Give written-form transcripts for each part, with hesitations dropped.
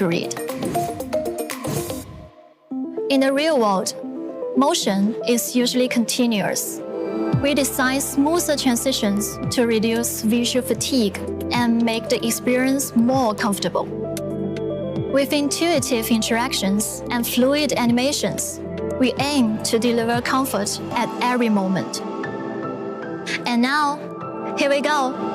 to read. In the real world, motion is usually continuous. We design smoother transitions to reduce visual fatigue and make the experience more comfortable. With intuitive interactions and fluid animations, we aim to deliver comfort at every moment. And now, here we go!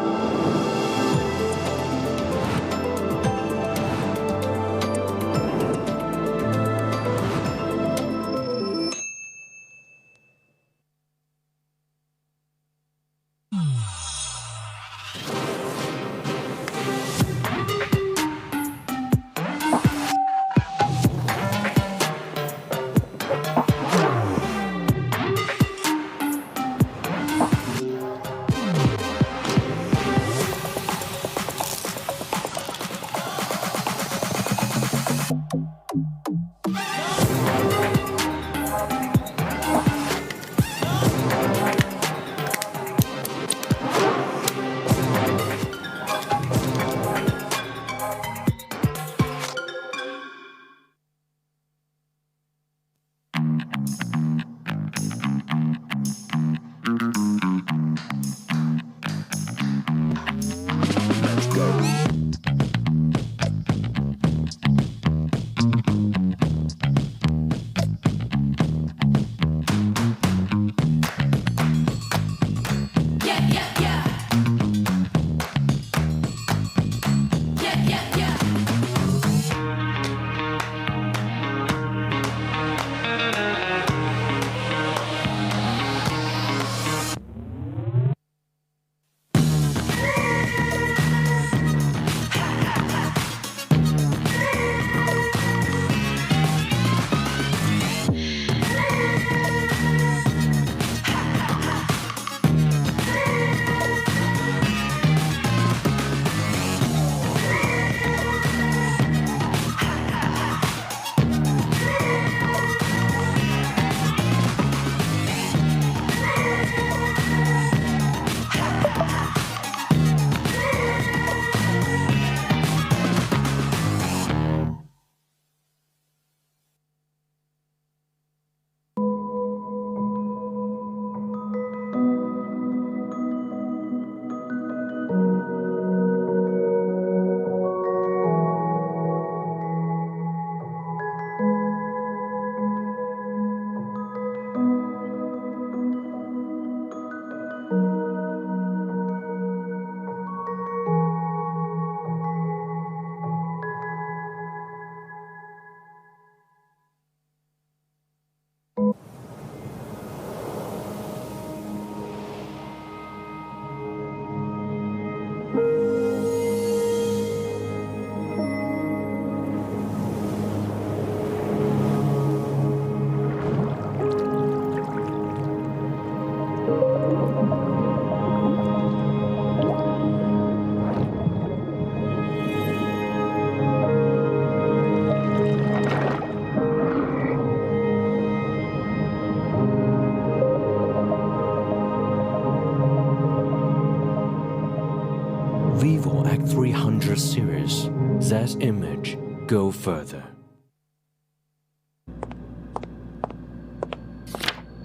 Vivo X300 Series. That image. Go further.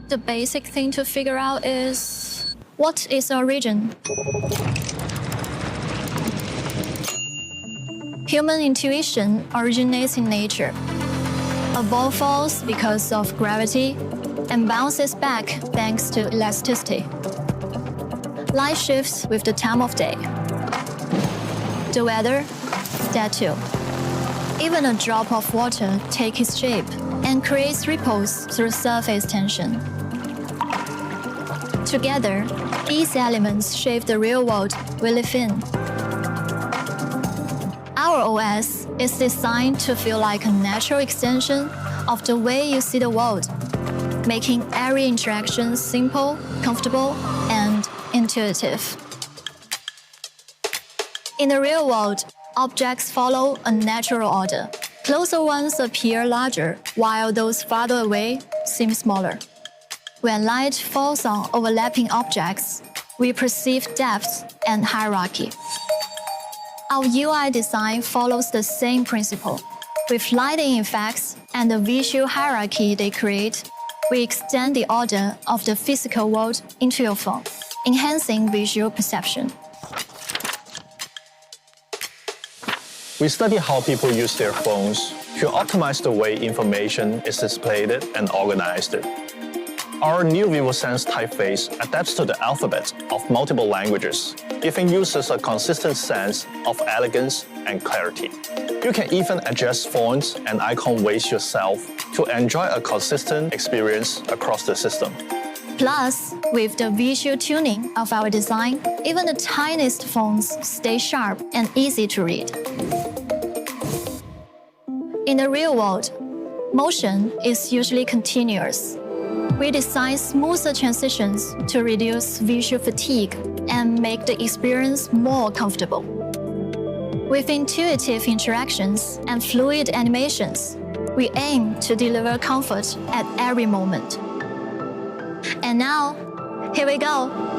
The basic thing to figure out is, what is our region? Human intuition originates in nature. A ball falls because of gravity and bounces back thanks to elasticity. Light shifts with the time of day. The weather, that too. Even a drop of water takes its shape and creates ripples through surface tension. Together, these elements shape the real world we live in. Our OS is designed to feel like a natural extension of the way you see the world, making every interaction simple, comfortable, and intuitive. In the real world, objects follow a natural order. Closer ones appear larger, while those farther away seem smaller. When light falls on overlapping objects, we perceive depth and hierarchy. Our UI design follows the same principle. With lighting effects and the visual hierarchy they create, we extend the order of the physical world into your phone, enhancing visual perception. We study how people use their phones to optimize the way information is displayed and organized. Our new Vivo Sense typeface adapts to the alphabet of multiple languages, giving users a consistent sense of elegance and clarity. You can even adjust fonts and icon weights yourself to enjoy a consistent experience across the system. Plus, with the visual tuning of our design, even the tiniest fonts stay sharp and easy to read. In the real world, motion is usually continuous. We design smoother transitions to reduce visual fatigue and make the experience more comfortable. With intuitive interactions and fluid animations, we aim to deliver comfort at every moment. And now, here we go!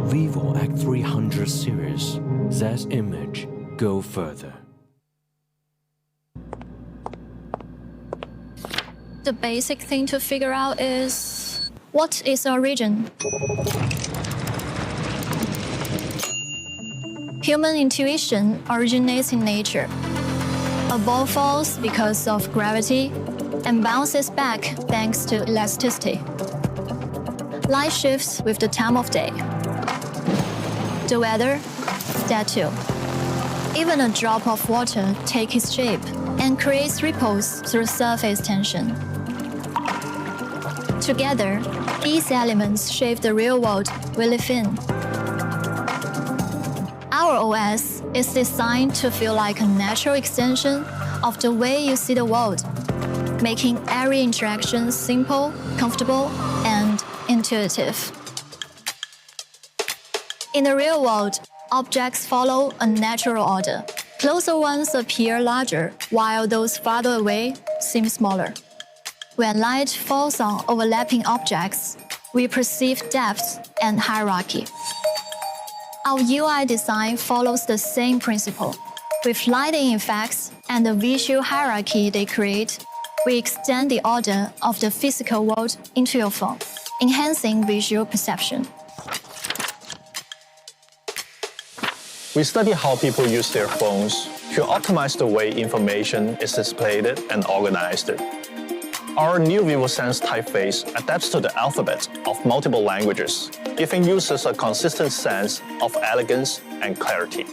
Vivo X300 Series. That image. Go further. The basic thing to figure out is, what is our region? Human intuition originates in nature. A ball falls because of gravity and bounces back thanks to elasticity. Light shifts with the time of day. The weather, that too. Even a drop of water takes its shape and creates ripples through surface tension. Together, these elements shape the real world we live in. Our OS is designed to feel like a natural extension of the way you see the world, making every interaction simple, comfortable, and intuitive. In the real world, objects follow a natural order. Closer ones appear larger, while those farther away seem smaller. When light falls on overlapping objects, we perceive depth and hierarchy. Our UI design follows the same principle. With lighting effects and the visual hierarchy they create, we extend the order of the physical world into your phone, enhancing visual perception. We study how people use their phones to optimize the way information is displayed and organized. Our new vivo Sans typeface adapts to the alphabet of multiple languages, giving users a consistent sense of elegance and clarity.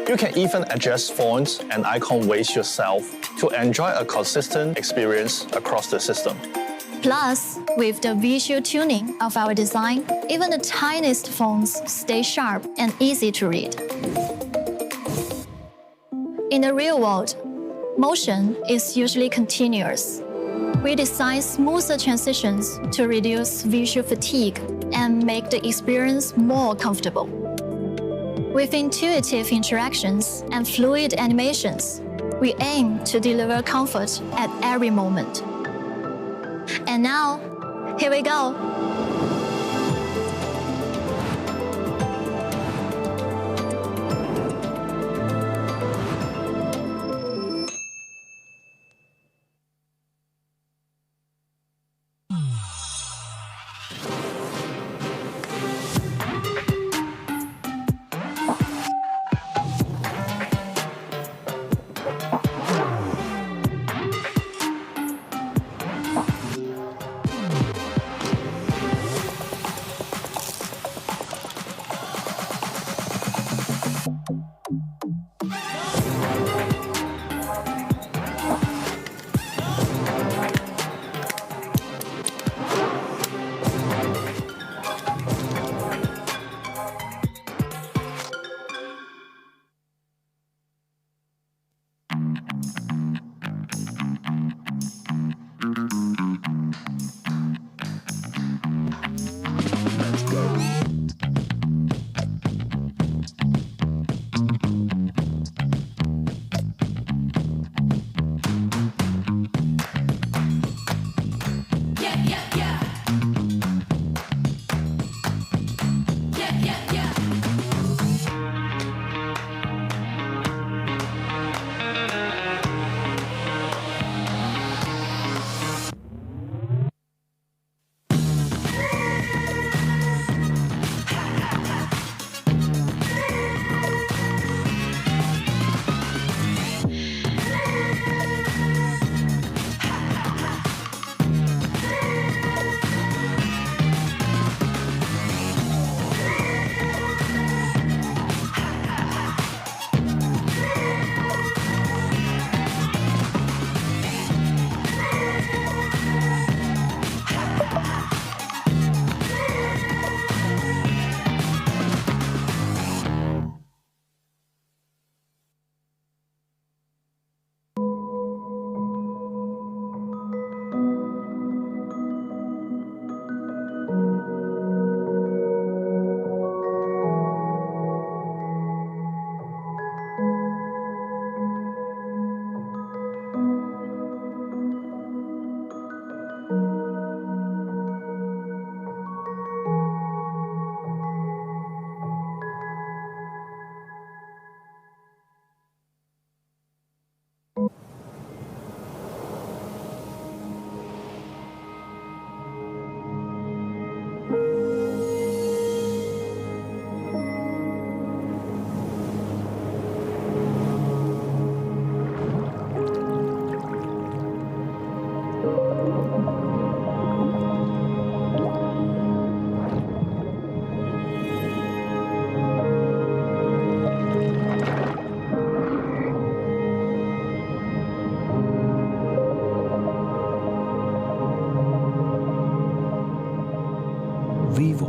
You can even adjust fonts and icon weights yourself to enjoy a consistent experience across the system. Plus, with the visual tuning of our design, even the tiniest fonts stay sharp and easy to read. In the real world, motion is usually continuous. We design smoother transitions to reduce visual fatigue and make the experience more comfortable. With intuitive interactions and fluid animations, we aim to deliver comfort at every moment. And now, here we go!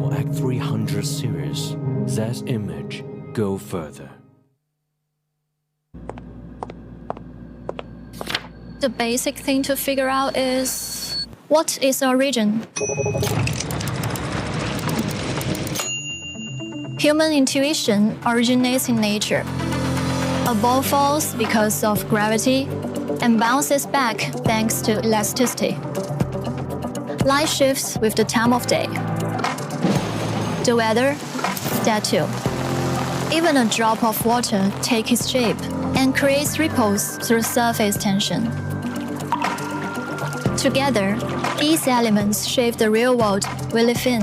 vivo X300 Series. That image go further. The basic thing to figure out is, what is our region? Human intuition originates in nature. A ball falls because of gravity and bounces back thanks to elasticity. Light shifts with the time of day. The weather, that too. Even a drop of water takes its shape and creates ripples through surface tension. Together, these elements shape the real world we live in.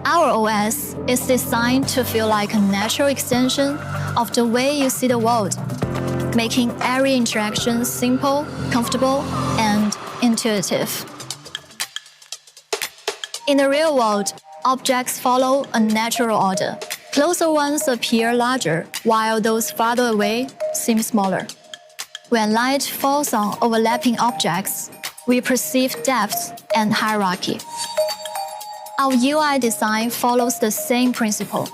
Our OS is designed to feel like a natural extension of the way you see the world, making every interaction simple, comfortable, and intuitive. In the real world, objects follow a natural order. Closer ones appear larger, while those farther away seem smaller. When light falls on overlapping objects, we perceive depth and hierarchy. Our UI design follows the same principle.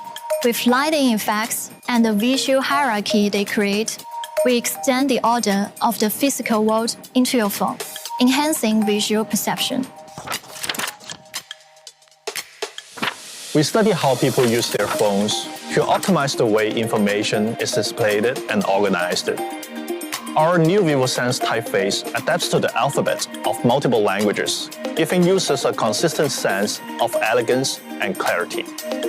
With lighting effects and the visual hierarchy they create, we extend the order of the physical world into your phone, enhancing visual perception. We study how people use their phones to optimize the way information is displayed and organized. Our new vivo Sans typeface adapts to the alphabet of multiple languages, giving users a consistent sense of elegance and clarity.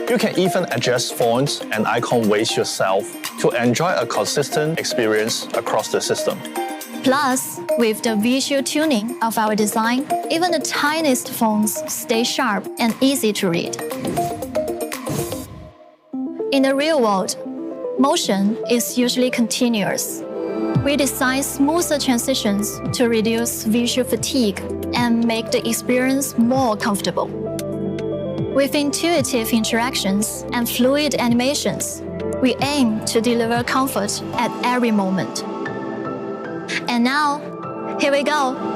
You can even adjust fonts and icon weights yourself to enjoy a consistent experience across the system. Plus, with the visual tuning of our design, even the tiniest fonts stay sharp and easy to read. In the real world, motion is usually continuous. We design smoother transitions to reduce visual fatigue and make the experience more comfortable. With intuitive interactions and fluid animations, we aim to deliver comfort at every moment. And now, here we go!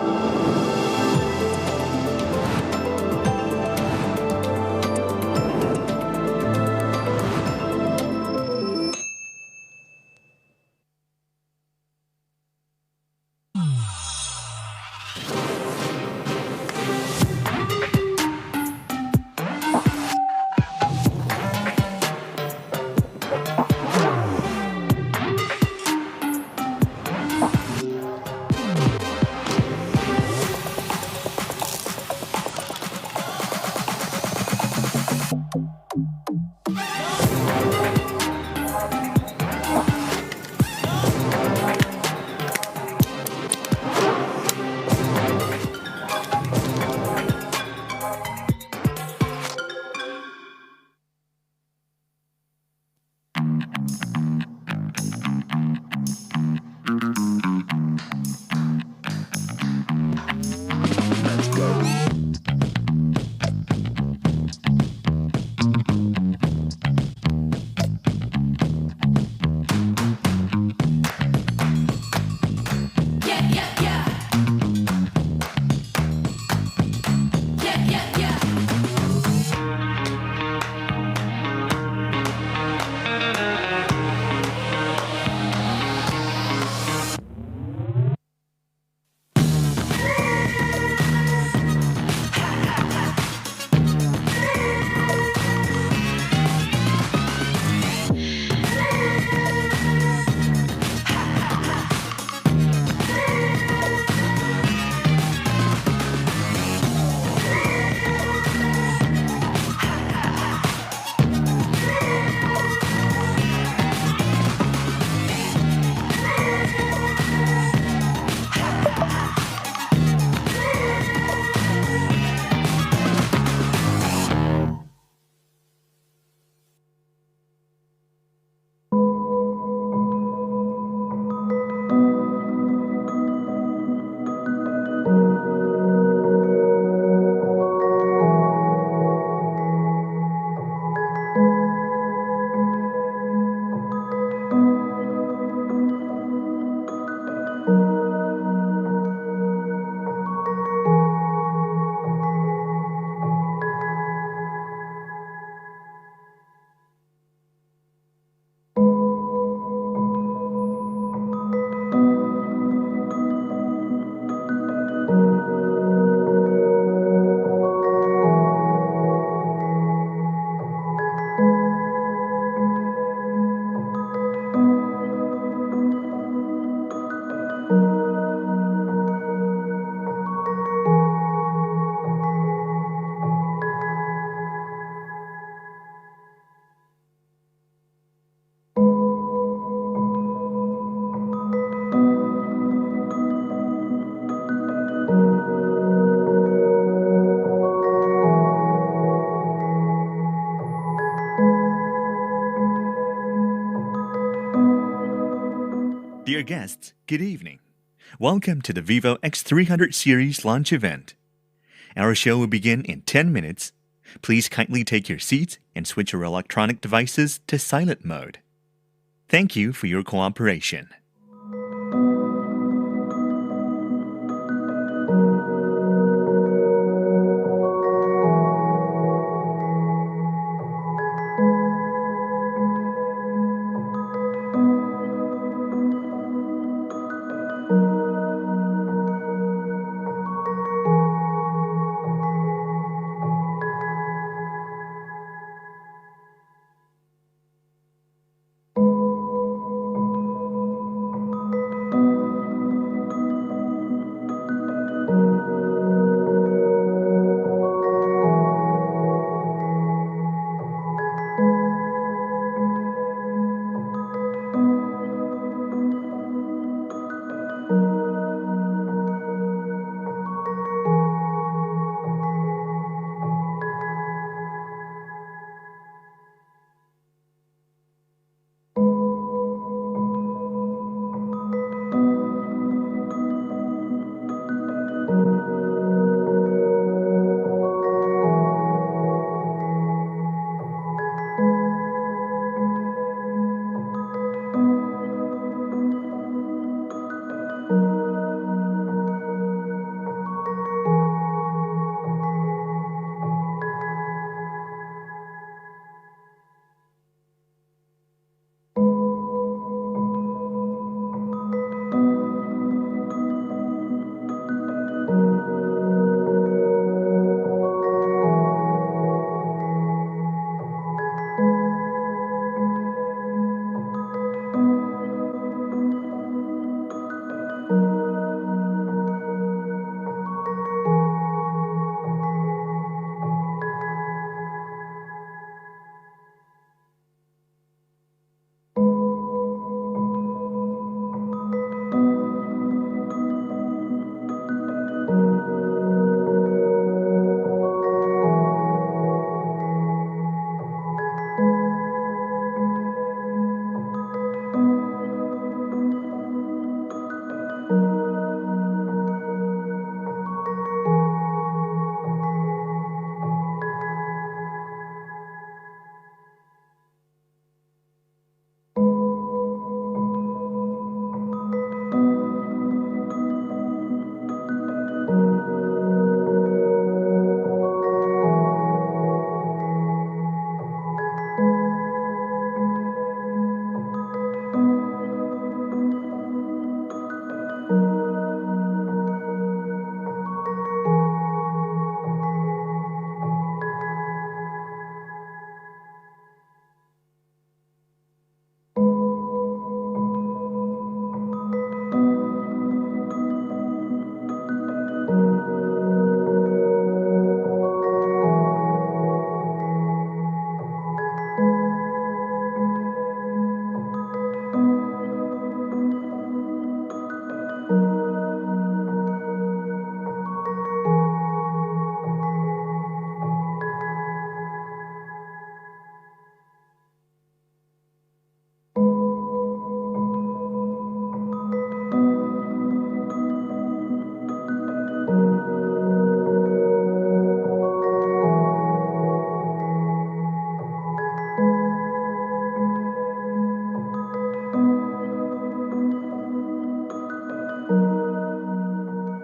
guests, good evening. Welcome to the Vivo X300 Series launch event. Our show will begin in 10 minutes. Please kindly take your seats and switch your electronic devices to silent mode. Thank you for your cooperation.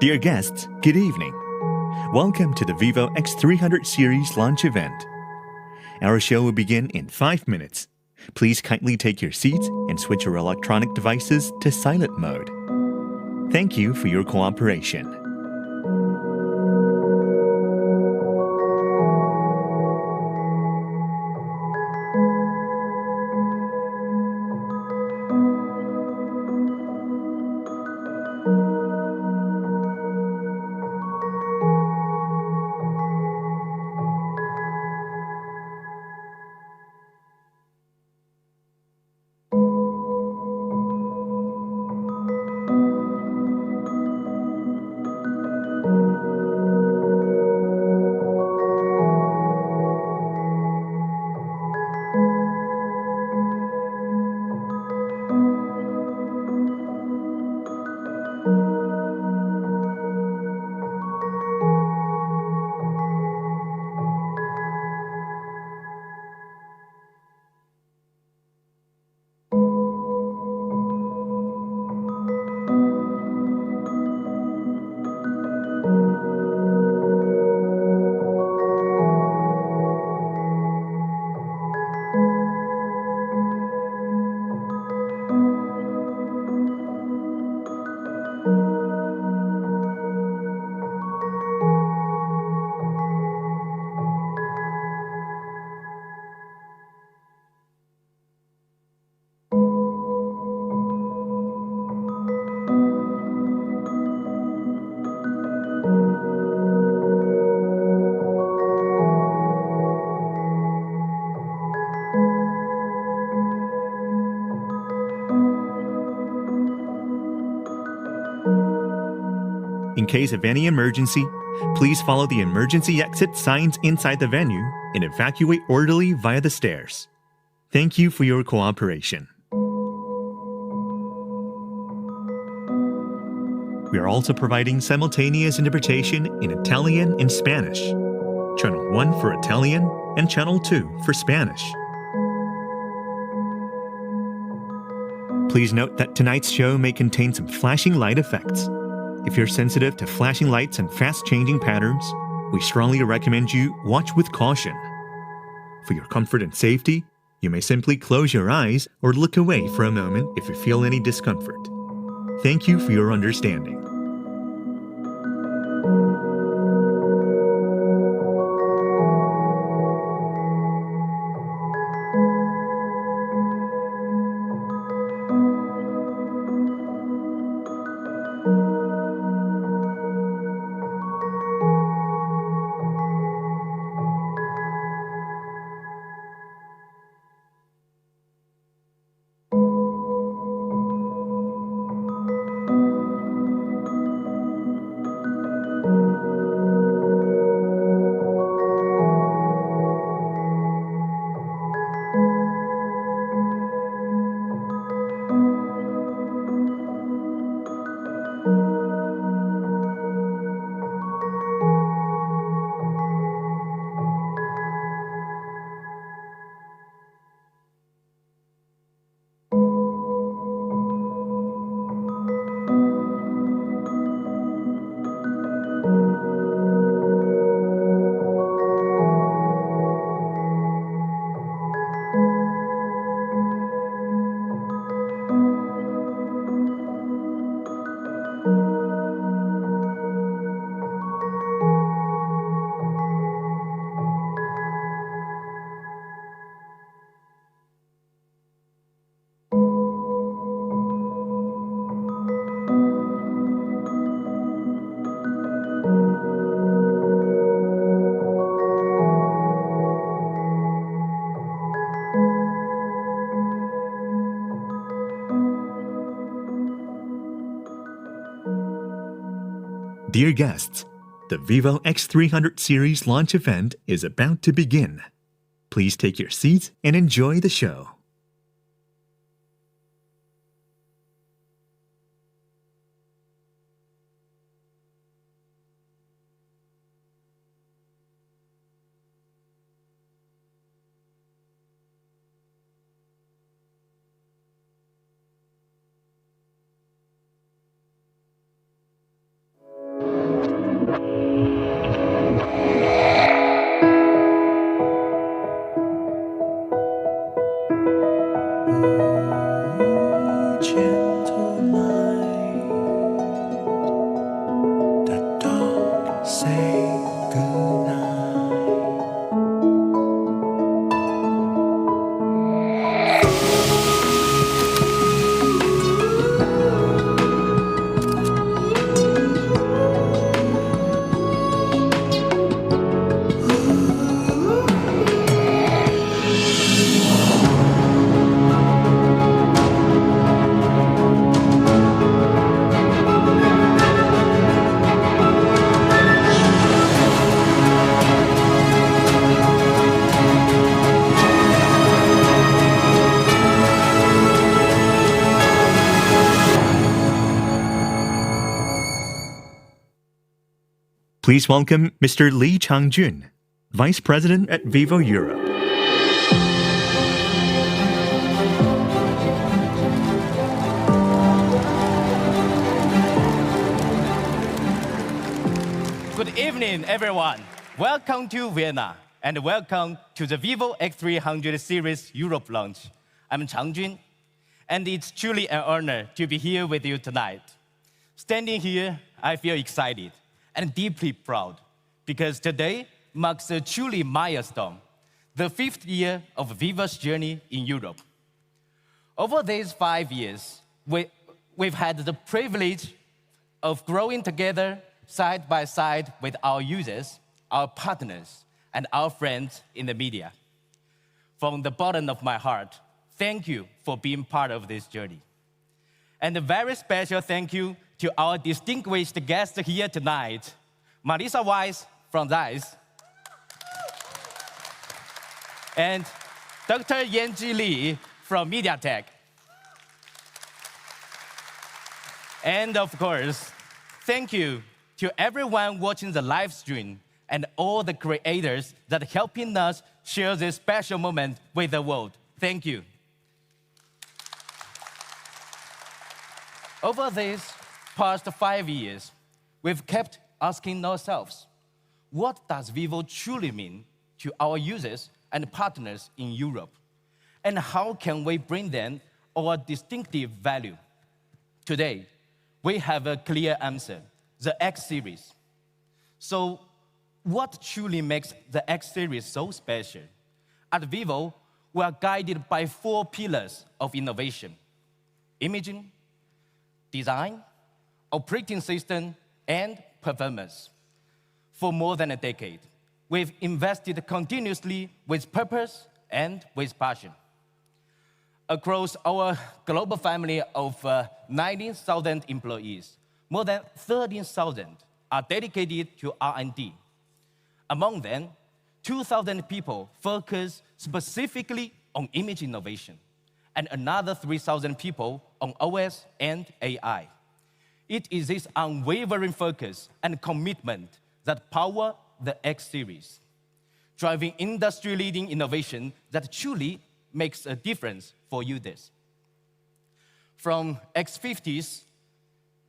Dear guests, good evening. Welcome to the Vivo X300 Series launch event. Our show will begin in 5 minutes. Please kindly take your seats and switch your electronic devices to silent mode. Thank you for your cooperation. In case of any emergency, please follow the emergency exit signs inside the venue and evacuate orderly via the stairs. Thank you for your cooperation. We are also providing simultaneous interpretation in Italian and Spanish. Channel 1 for Italian and Channel 2 for Spanish. Please note that tonight's show may contain some flashing light effects. If you're sensitive to flashing lights and fast-changing patterns, we strongly recommend you watch with caution. For your comfort and safety, you may simply close your eyes or look away for a moment if you feel any discomfort. Thank you for your understanding. Dear guests, the Vivo X300 Series launch event is about to begin. Please take your seats and enjoy the show. Please welcome Mr. Lee Chang-jun, Vice President at Vivo Europe. Good evening, everyone. Welcome to Vienna, and welcome to the Vivo X300 Series Europe launch. I'm Chang-jun, and it's truly an honor to be here with you tonight. Standing here, I feel excited and deeply proud, because today marks a truly milestone, the 5th year of Vivo's journey in Europe. Over these 5 years, we've had the privilege of growing together side by side with our users, our partners, and our friends in the media. From the bottom of my heart, thank you for being part of this journey. And a very special thank you to our distinguished guest here tonight, Marisa Weiss from Zeiss, and Dr. Yanji Li from MediaTek. And of course, thank you to everyone watching the live stream and all the creators that are helping us share this special moment with the world. Thank you. Over these past 5 years, we've kept asking ourselves, what does Vivo truly mean to our users and partners in Europe? And how can we bring them our distinctive value? Today, we have a clear answer, the X series. So what truly makes the X series so special? At Vivo, we are guided by 4 pillars of innovation: imaging, design, operating system, and performance. For more than a decade, we've invested continuously with purpose and with passion. Across our global family of 19,000 employees, more than 13,000 are dedicated to R&D. Among them, 2,000 people focus specifically on image innovation, and another 3,000 people on OS and AI. It is this unwavering focus and commitment that power the X series, driving industry-leading innovation that truly makes a difference for users. From X50's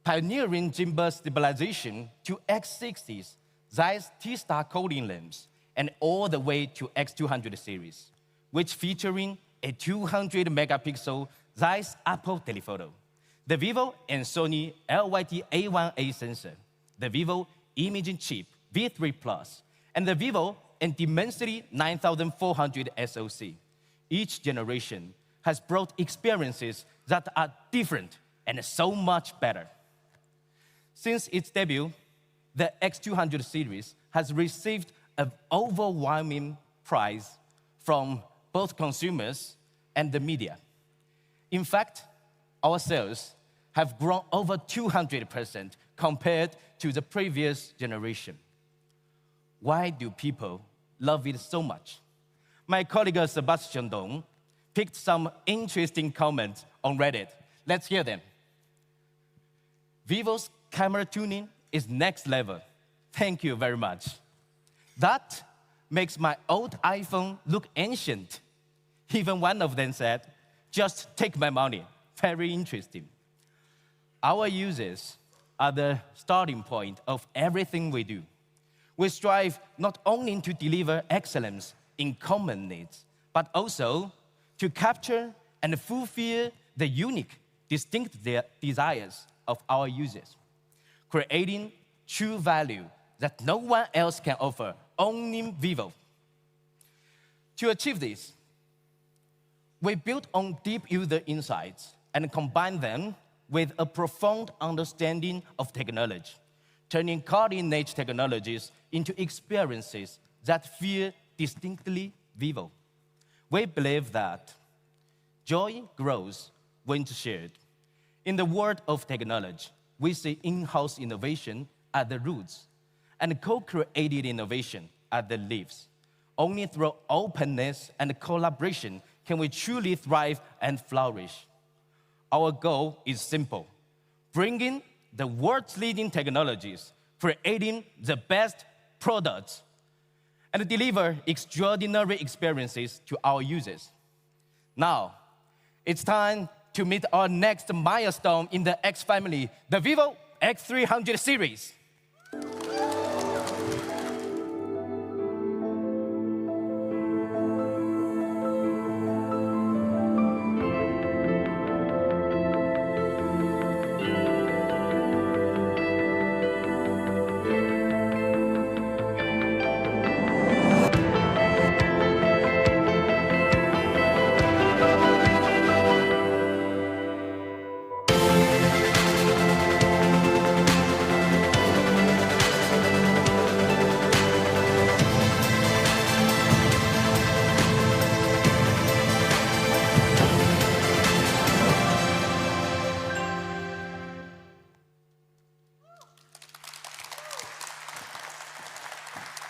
pioneering gimbal stabilization to X60's Zeiss T-Star coding lamps, and all the way to X200 series, which featuring a 200 megapixel Zeiss Apple telephoto, the Vivo and Sony LYT A1A sensor, the Vivo imaging chip V3 Plus, and the Vivo and Dimensity 9400 SoC. Each generation has brought experiences that are different and so much better. Since its debut, the X200 series has received an overwhelming praise from both consumers and the media. In fact, our sales have grown over 200% compared to the previous generation. Why do people love it so much? My colleague Sebastian Dong picked some interesting comments on Reddit. Let's hear them. Vivo's camera tuning is next level. Thank you very much. That makes my old iPhone look ancient. Even one of them said, just take my money. Very interesting. Our users are the starting point of everything we do. We strive not only to deliver excellence in common needs, but also to capture and fulfill the unique, distinct desires of our users, creating true value that no one else can offer, only Vivo. To achieve this, we built on deep user insights and combined them with a profound understanding of technology, turning cutting-edge technologies into experiences that feel distinctly Vivo. We believe that joy grows when shared. In the world of technology, we see in-house innovation at the roots and co-created innovation at the leaves. Only through openness and collaboration can we truly thrive and flourish. Our goal is simple: bringing the world's leading technologies, creating the best products, and deliver extraordinary experiences to our users. Now, it's time to meet our next milestone in the X family, the Vivo X300 series.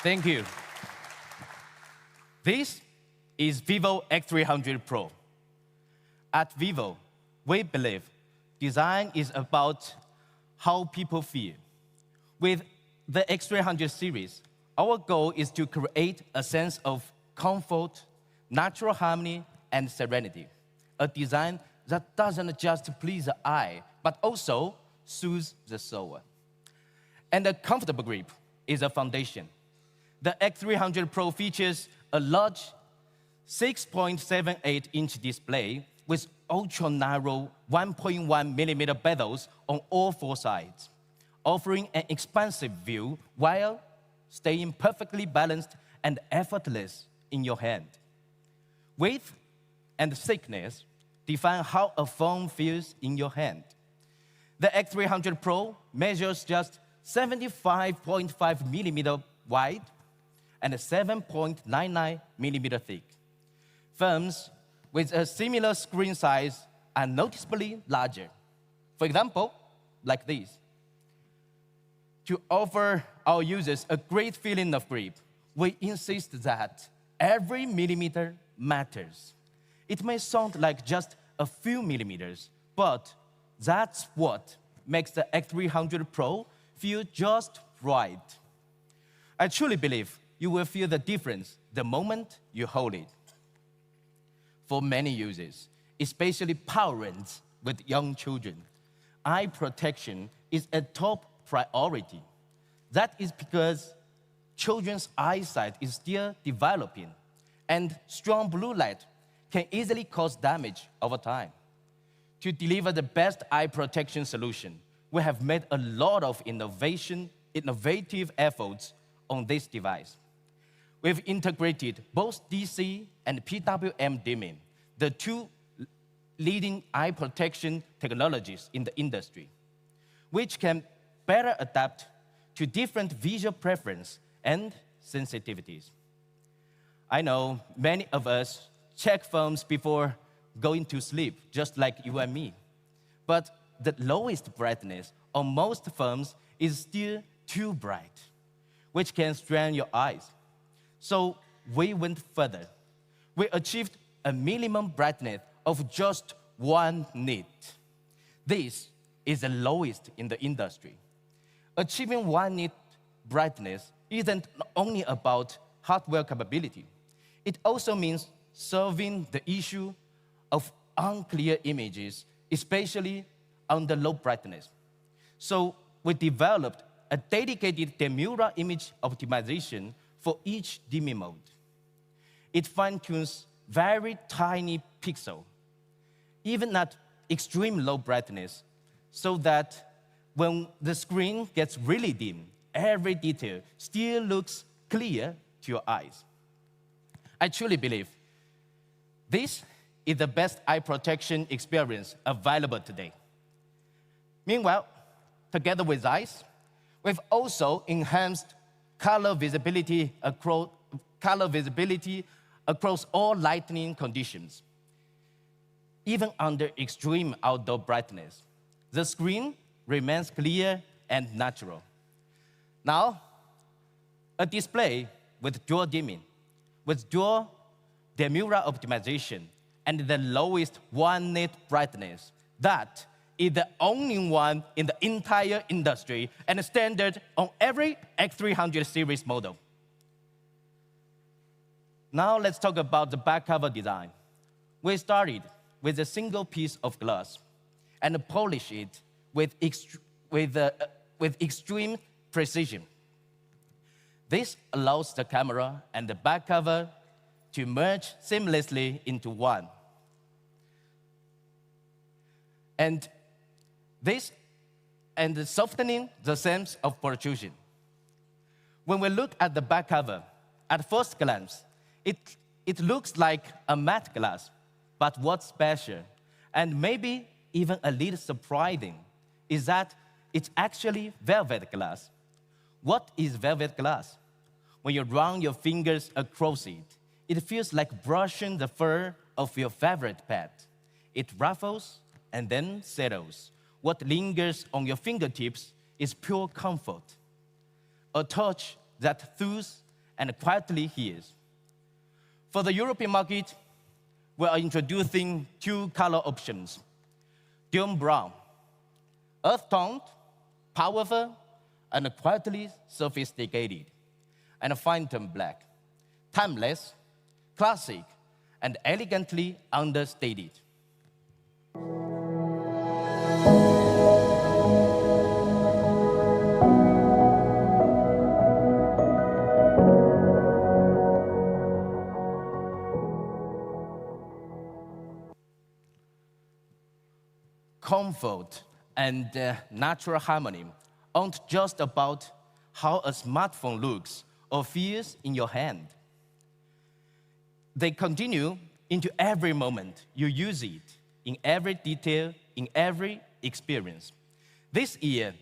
Thank you. This is Vivo X300 Pro. At Vivo, we believe design is about how people feel. With the X300 series, our goal is to create a sense of comfort, natural harmony, and serenity. A design that doesn't just please the eye, but also soothes the soul. And a comfortable grip is a foundation. The X300 Pro features a large 6.78-inch display with ultra-narrow 1.1mm bezels on all four sides, offering an expansive view while staying perfectly balanced and effortless in your hand. Width and thickness define how a phone feels in your hand. The X300 Pro measures just 75.5mm wide and 7.99mm thick. Phones with a similar screen size are noticeably larger. For example, like this. To offer our users a great feeling of grip, we insist that every millimeter matters. It may sound like just a few millimeters, but that's what makes the X300 Pro feel just right. I truly believe you will feel the difference the moment you hold it. For many users, especially parents with young children, eye protection is a top priority. That is because children's eyesight is still developing, and strong blue light can easily cause damage over time. To deliver the best eye protection solution, we have made a lot of innovative efforts on this device. We've integrated both DC and PWM dimming, the two leading eye protection technologies in the industry, which can better adapt to different visual preference and sensitivities. I know many of us check phones before going to sleep, just like you and me. But the lowest brightness on most phones is still too bright, which can strain your eyes. So we went further. We achieved a minimum brightness of just 1 nit. This is the lowest in the industry. Achieving 1 nit brightness isn't only about hardware capability. It also means solving the issue of unclear images, especially under low brightness. So we developed a dedicated Demura image optimization for each dimming mode. It fine-tunes very tiny pixels, even at extreme low brightness, so that when the screen gets really dim, every detail still looks clear to your eyes. I truly believe this is the best eye protection experience available today. Meanwhile, together with eyes, we've also enhanced color visibility across all lighting conditions. Even under extreme outdoor brightness, the screen remains clear and natural. Now, a display with dual dimming, with dual Demura optimization, and the lowest 1 nit brightness. That is the only one in the entire industry and standard on every X300 series model. Now let's talk about the back cover design. We started with a single piece of glass and polished it with extreme precision. This allows the camera and the back cover to merge seamlessly into one. And softening the sense of protrusion. When we look at the back cover, at first glance, it looks like a matte glass. But what's special, and maybe even a little surprising, is that it's actually velvet glass. What is velvet glass? When you run your fingers across it, it feels like brushing the fur of your favorite pet. It ruffles and then settles. What lingers on your fingertips is pure comfort. A touch that soothes and quietly hears. For the European market, we are introducing two color options: Dune brown, earth-toned, powerful, and quietly sophisticated, and phantom black, timeless, classic, and elegantly understated. Comfort and natural harmony aren't just about how a smartphone looks or feels in your hand. They continue into every moment you use it, in every detail, in every experience. This year,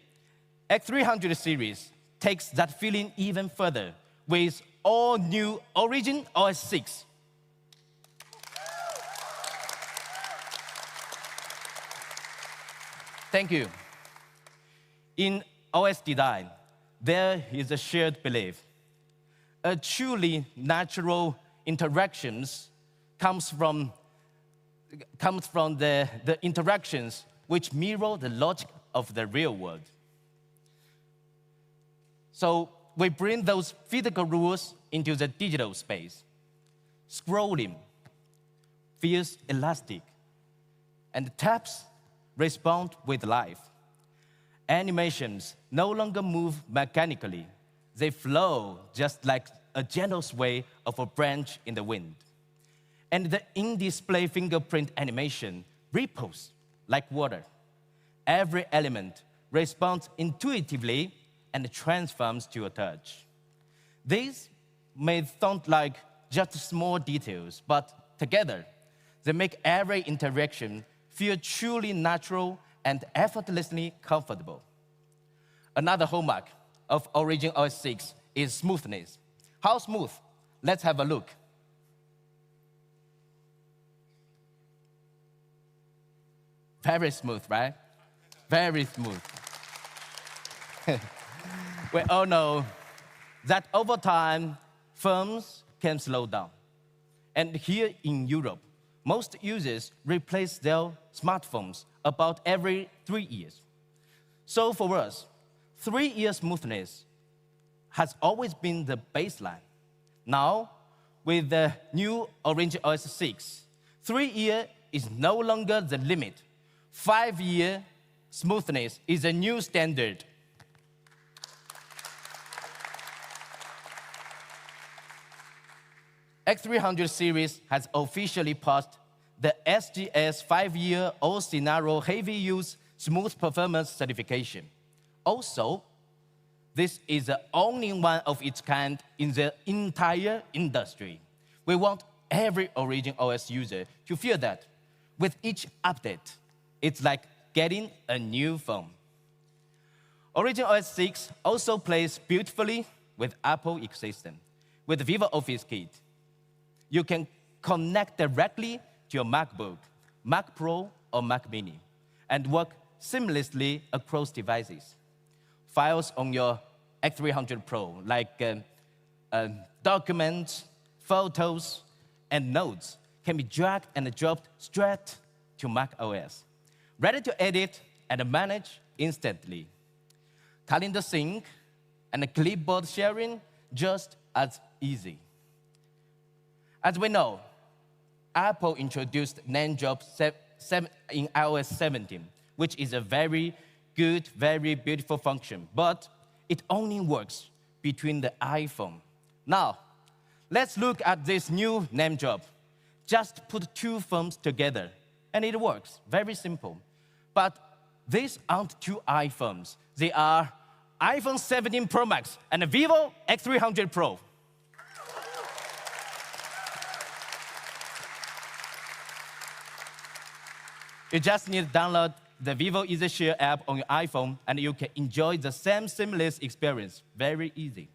X300 Series takes that feeling even further with all new Origin OS 6. Thank you. In OS design, there is a shared belief. A truly natural interactions comes from the interactions which mirror the logic of the real world. So we bring those physical rules into the digital space. Scrolling feels elastic, and taps respond with life. Animations no longer move mechanically. They flow just like a gentle sway of a branch in the wind. And the in-display fingerprint animation ripples like water. Every element responds intuitively and transforms to a touch. These may sound like just small details, but together, they make every interaction feel truly natural and effortlessly comfortable. Another hallmark of Origin OS 6 is smoothness. How smooth? Let's have a look. Very smooth, right? Very smooth. We all know that over time, phones can slow down. And here in Europe, most users replace their smartphones about every 3 years. So for us, 3-year smoothness has always been the baseline. Now, with the new Origin OS 6, 3-year is no longer the limit. 5-year smoothness is a new standard. X300 Series has officially passed the SGS 5-year all-scenario heavy use smooth performance certification. Also, this is the only one of its kind in the entire industry. We want every Origin OS user to feel that with each update, it's like getting a new phone. Origin OS 6 also plays beautifully with Apple ecosystem. With the Vivo Office Kit, you can connect directly to your MacBook, Mac Pro, or Mac Mini, and work seamlessly across devices. Files on your X300 Pro, like documents, photos, and notes, can be dragged and dropped straight to Mac OS, ready to edit and manage instantly. Calendar sync and clipboard sharing just as easy. As we know, Apple introduced name drop in iOS 17, which is a very good, very beautiful function, but it only works between the iPhone. Now, let's look at this new name drop. Just put two phones together, and it works. Very simple. But these aren't two iPhones. They are iPhone 17 Pro Max and a Vivo X300 Pro. You just need to download the Vivo Easy Share app on your iPhone, and you can enjoy the same seamless experience. Very easy.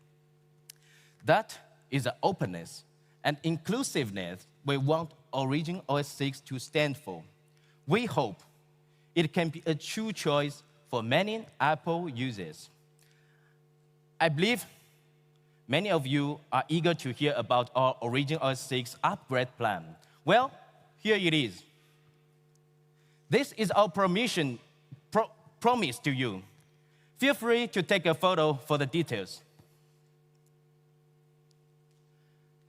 That is the openness and inclusiveness we want Origin OS 6 to stand for. We hope it can be a true choice for many Apple users. I believe many of you are eager to hear about our Origin OS 6 upgrade plan. Well, here it is. This is our promise to you. Feel free to take a photo for the details.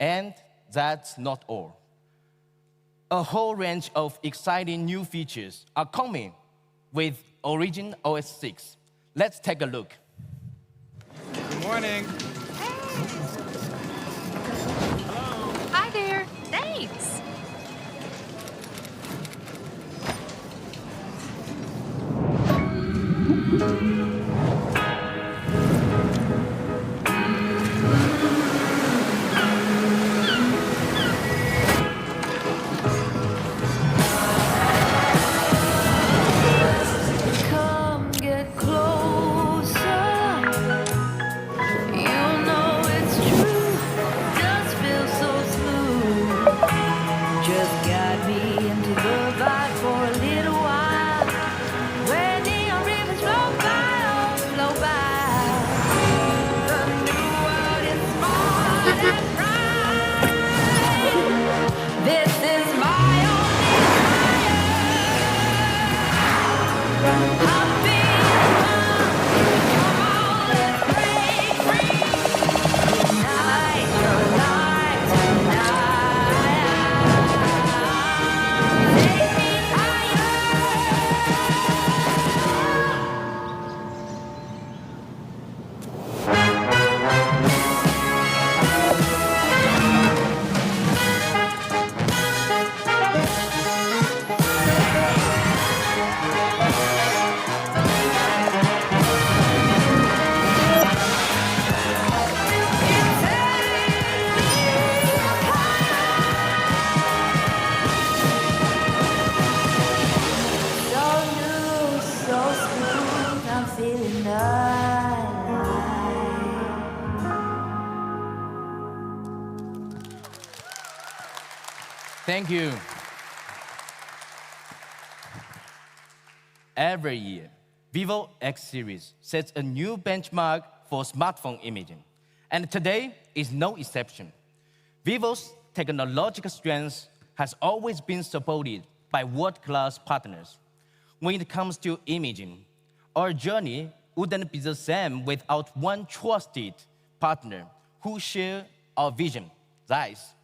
And that's not all. A whole range of exciting new features are coming with Origin OS 6. Let's take a look. Good morning. Hi there. Thanks. Come get closer. You know it's true. Just feel so smooth. Just got me into the vibe for a little while. When neon rivers flow by, oh, flow by. The new world is smart and bright. This is my only desire. I'm feeling love. Come on, let's break free. Ignite your light tonight. Take me higher. So new, so smooth, I'm feeling alive. Thank you. Every year, Vivo X Series sets a new benchmark for smartphone imaging. And today is no exception. Vivo's technological strength has always been supported by world-class partners. When it comes to imaging, our journey wouldn't be the same without one trusted partner who share our vision, Zeiss.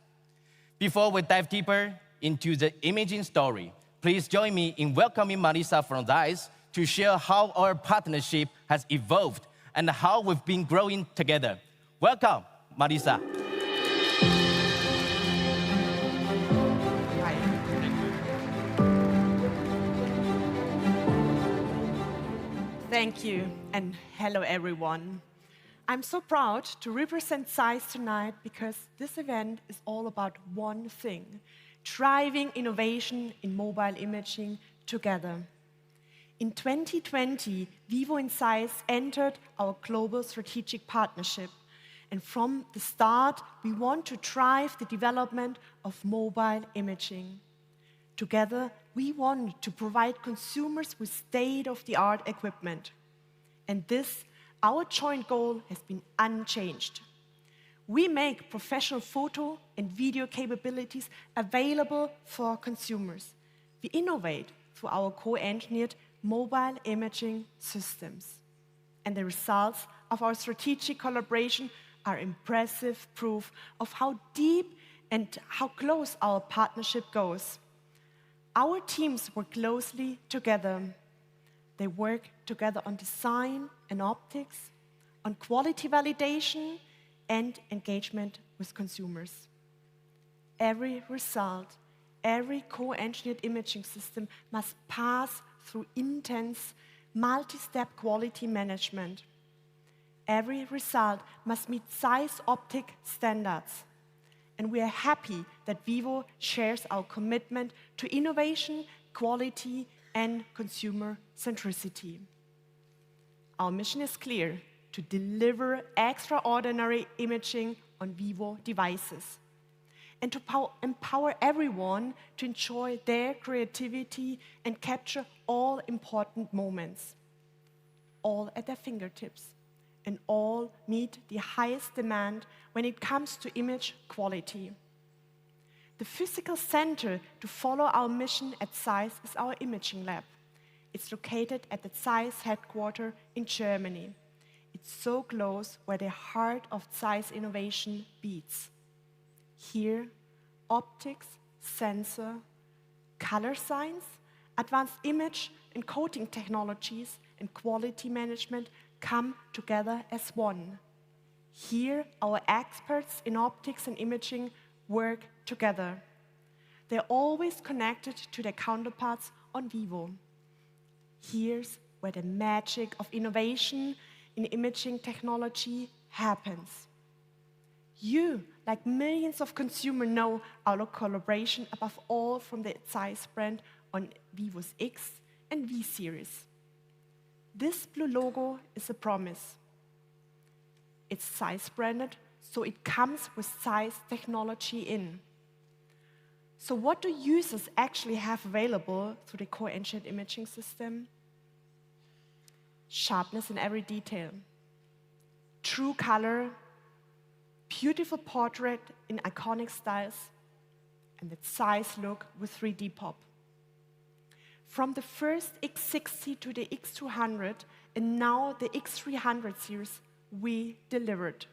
Before we dive deeper into the imaging story, please join me in welcoming Marisa from Zeiss to share how our partnership has evolved and how we've been growing together. Welcome, Marisa. Thank you, and hello everyone. I'm so proud to represent Zeiss tonight because this event is all about one thing: driving innovation in mobile imaging together. In 2020, Vivo and Zeiss entered our global strategic partnership. And from the start, we want to drive the development of mobile imaging. Together, we want to provide consumers with state-of-the-art equipment. And this, our joint goal, has been unchanged. We make professional photo and video capabilities available for consumers. We innovate through our co-engineered mobile imaging systems. And the results of our strategic collaboration are impressive proof of how deep and how close our partnership goes. Our teams work closely together. They work together on design and optics, on quality validation, and engagement with consumers. Every result, every co-engineered imaging system must pass through intense, multi-step quality management. Every result must meet Zeiss optic standards. And we are happy that Vivo shares our commitment to innovation, quality, and consumer centricity. Our mission is clear: to deliver extraordinary imaging on Vivo devices and to empower everyone to enjoy their creativity and capture all important moments, all at their fingertips, and all meet the highest demand when it comes to image quality. The physical center to follow our mission at ZEISS is our imaging lab. It's located at the ZEISS headquarters in Germany. It's so close where the heart of ZEISS innovation beats. Here, optics, sensor, color science, advanced image and coating technologies, and quality management come together as one. Here, our experts in optics and imaging work together. They're always connected to their counterparts on vivo. Here's where the magic of innovation in imaging technology happens. You, like millions of consumers, know our collaboration above all from the ZEISS brand on Vivo's X and V series. This blue logo is a promise. It's ZEISS branded, so it comes with ZEISS technology in. So what do users actually have available through the co-engineered imaging system? Sharpness in every detail, true color, beautiful portrait in iconic styles, and that ZEISS look with 3D pop. From the first X60 to the X200, and now the X300 series, we delivered.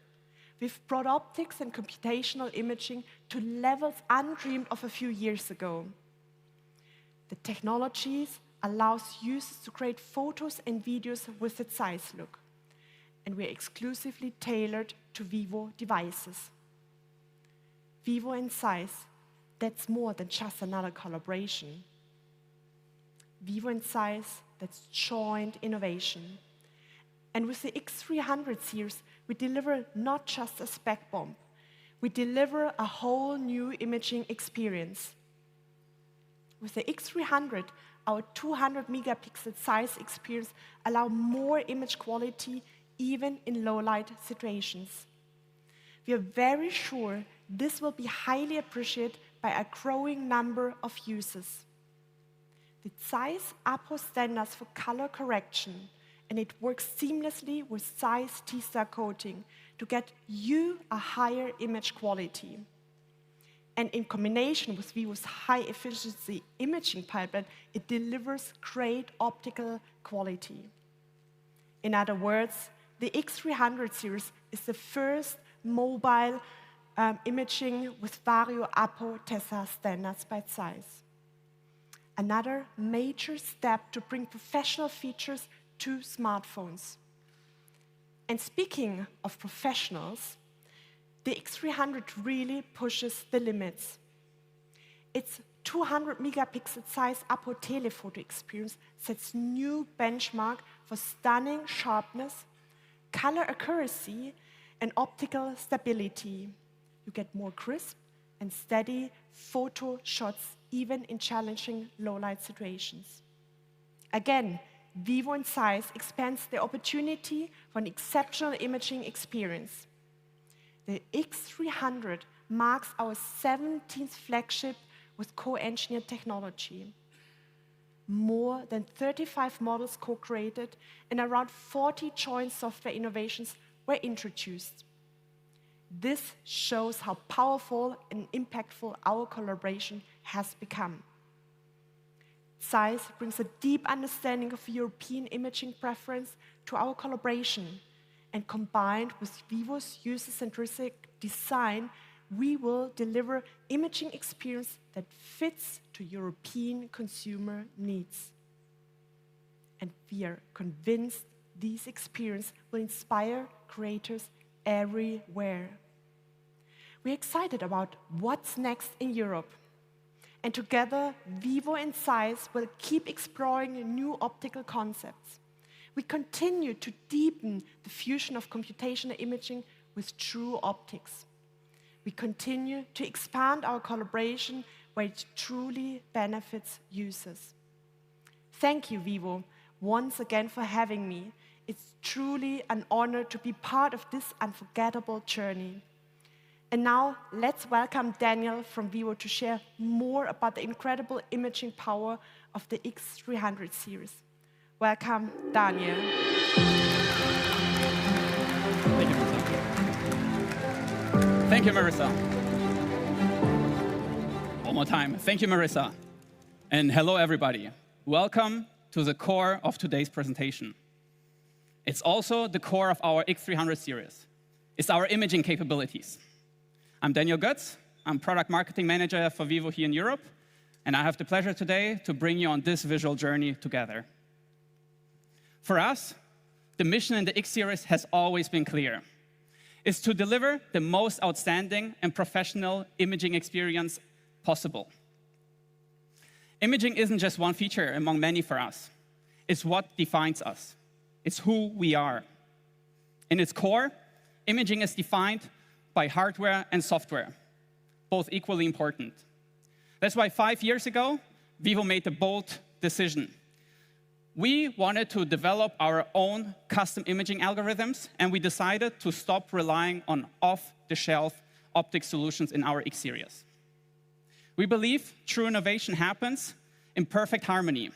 We've brought optics and computational imaging to levels undreamed of a few years ago. The technologies allows users to create photos and videos with the ZEISS look, and we're exclusively tailored to Vivo devices. Vivo and ZEISS, that's more than just another collaboration. Vivo and ZEISS, that's joint innovation. And with the X300 series, we deliver not just a spec bomb, we deliver a whole new imaging experience. With the X300, our 200 megapixel ZEISS experience allow more image quality even in low light situations. We are very sure this will be highly appreciated by a growing number of users. The ZEISS APO standards for color correction, and it works seamlessly with ZEISS T-Star coating to get you a higher image quality. And in combination with Vivo's high-efficiency imaging pipeline, it delivers great optical quality. In other words, the X300 series is the first mobile imaging with Vario APO Tessar standards by ZEISS. Another major step to bring professional features to smartphones. And speaking of professionals, the X300 really pushes the limits. Its 200 megapixel ZEISS APO telephoto experience sets new benchmark for stunning sharpness, color accuracy, and optical stability. You get more crisp and steady photo shots even in challenging low-light situations. Again, Vivo and ZEISS expands the opportunity for an exceptional imaging experience. The X300 marks our 17th flagship with co-engineered technology. More than 35 models co-created and around 40 joint software innovations were introduced. This shows how powerful and impactful our collaboration has become. ZEISS brings a deep understanding of European imaging preference to our collaboration, and combined with Vivo's user-centric design, we will deliver imaging experience that fits to European consumer needs. And we are convinced these experiences will inspire creators everywhere. We're excited about what's next in Europe. And together, Vivo and ZEISS will keep exploring new optical concepts. We continue to deepen the fusion of computational imaging with true optics. We continue to expand our collaboration where it truly benefits users. Thank you, Vivo, once again for having me. It's truly an honor to be part of this unforgettable journey. And now, let's welcome Daniel from Vivo to share more about the incredible imaging power of the X300 series. Welcome, Daniel. Thank you, Marissa. One more time. Thank you, Marissa. And hello, everybody. Welcome to the core of today's presentation. It's also the core of our X300 series. It's our imaging capabilities. I'm Daniel Götz. I'm Product Marketing Manager for Vivo here in Europe. And I have the pleasure today to bring you on this visual journey together. For us, the mission in the X series has always been clear. It's to deliver the most outstanding and professional imaging experience possible. Imaging isn't just one feature among many for us. It's what defines us. It's who we are. In its core, imaging is defined by hardware and software, both equally important. That's why 5 years ago, Vivo made a bold decision. We wanted to develop our own custom imaging algorithms, and we decided to stop relying on off-the-shelf optic solutions in our X series. We believe true innovation happens in perfect harmony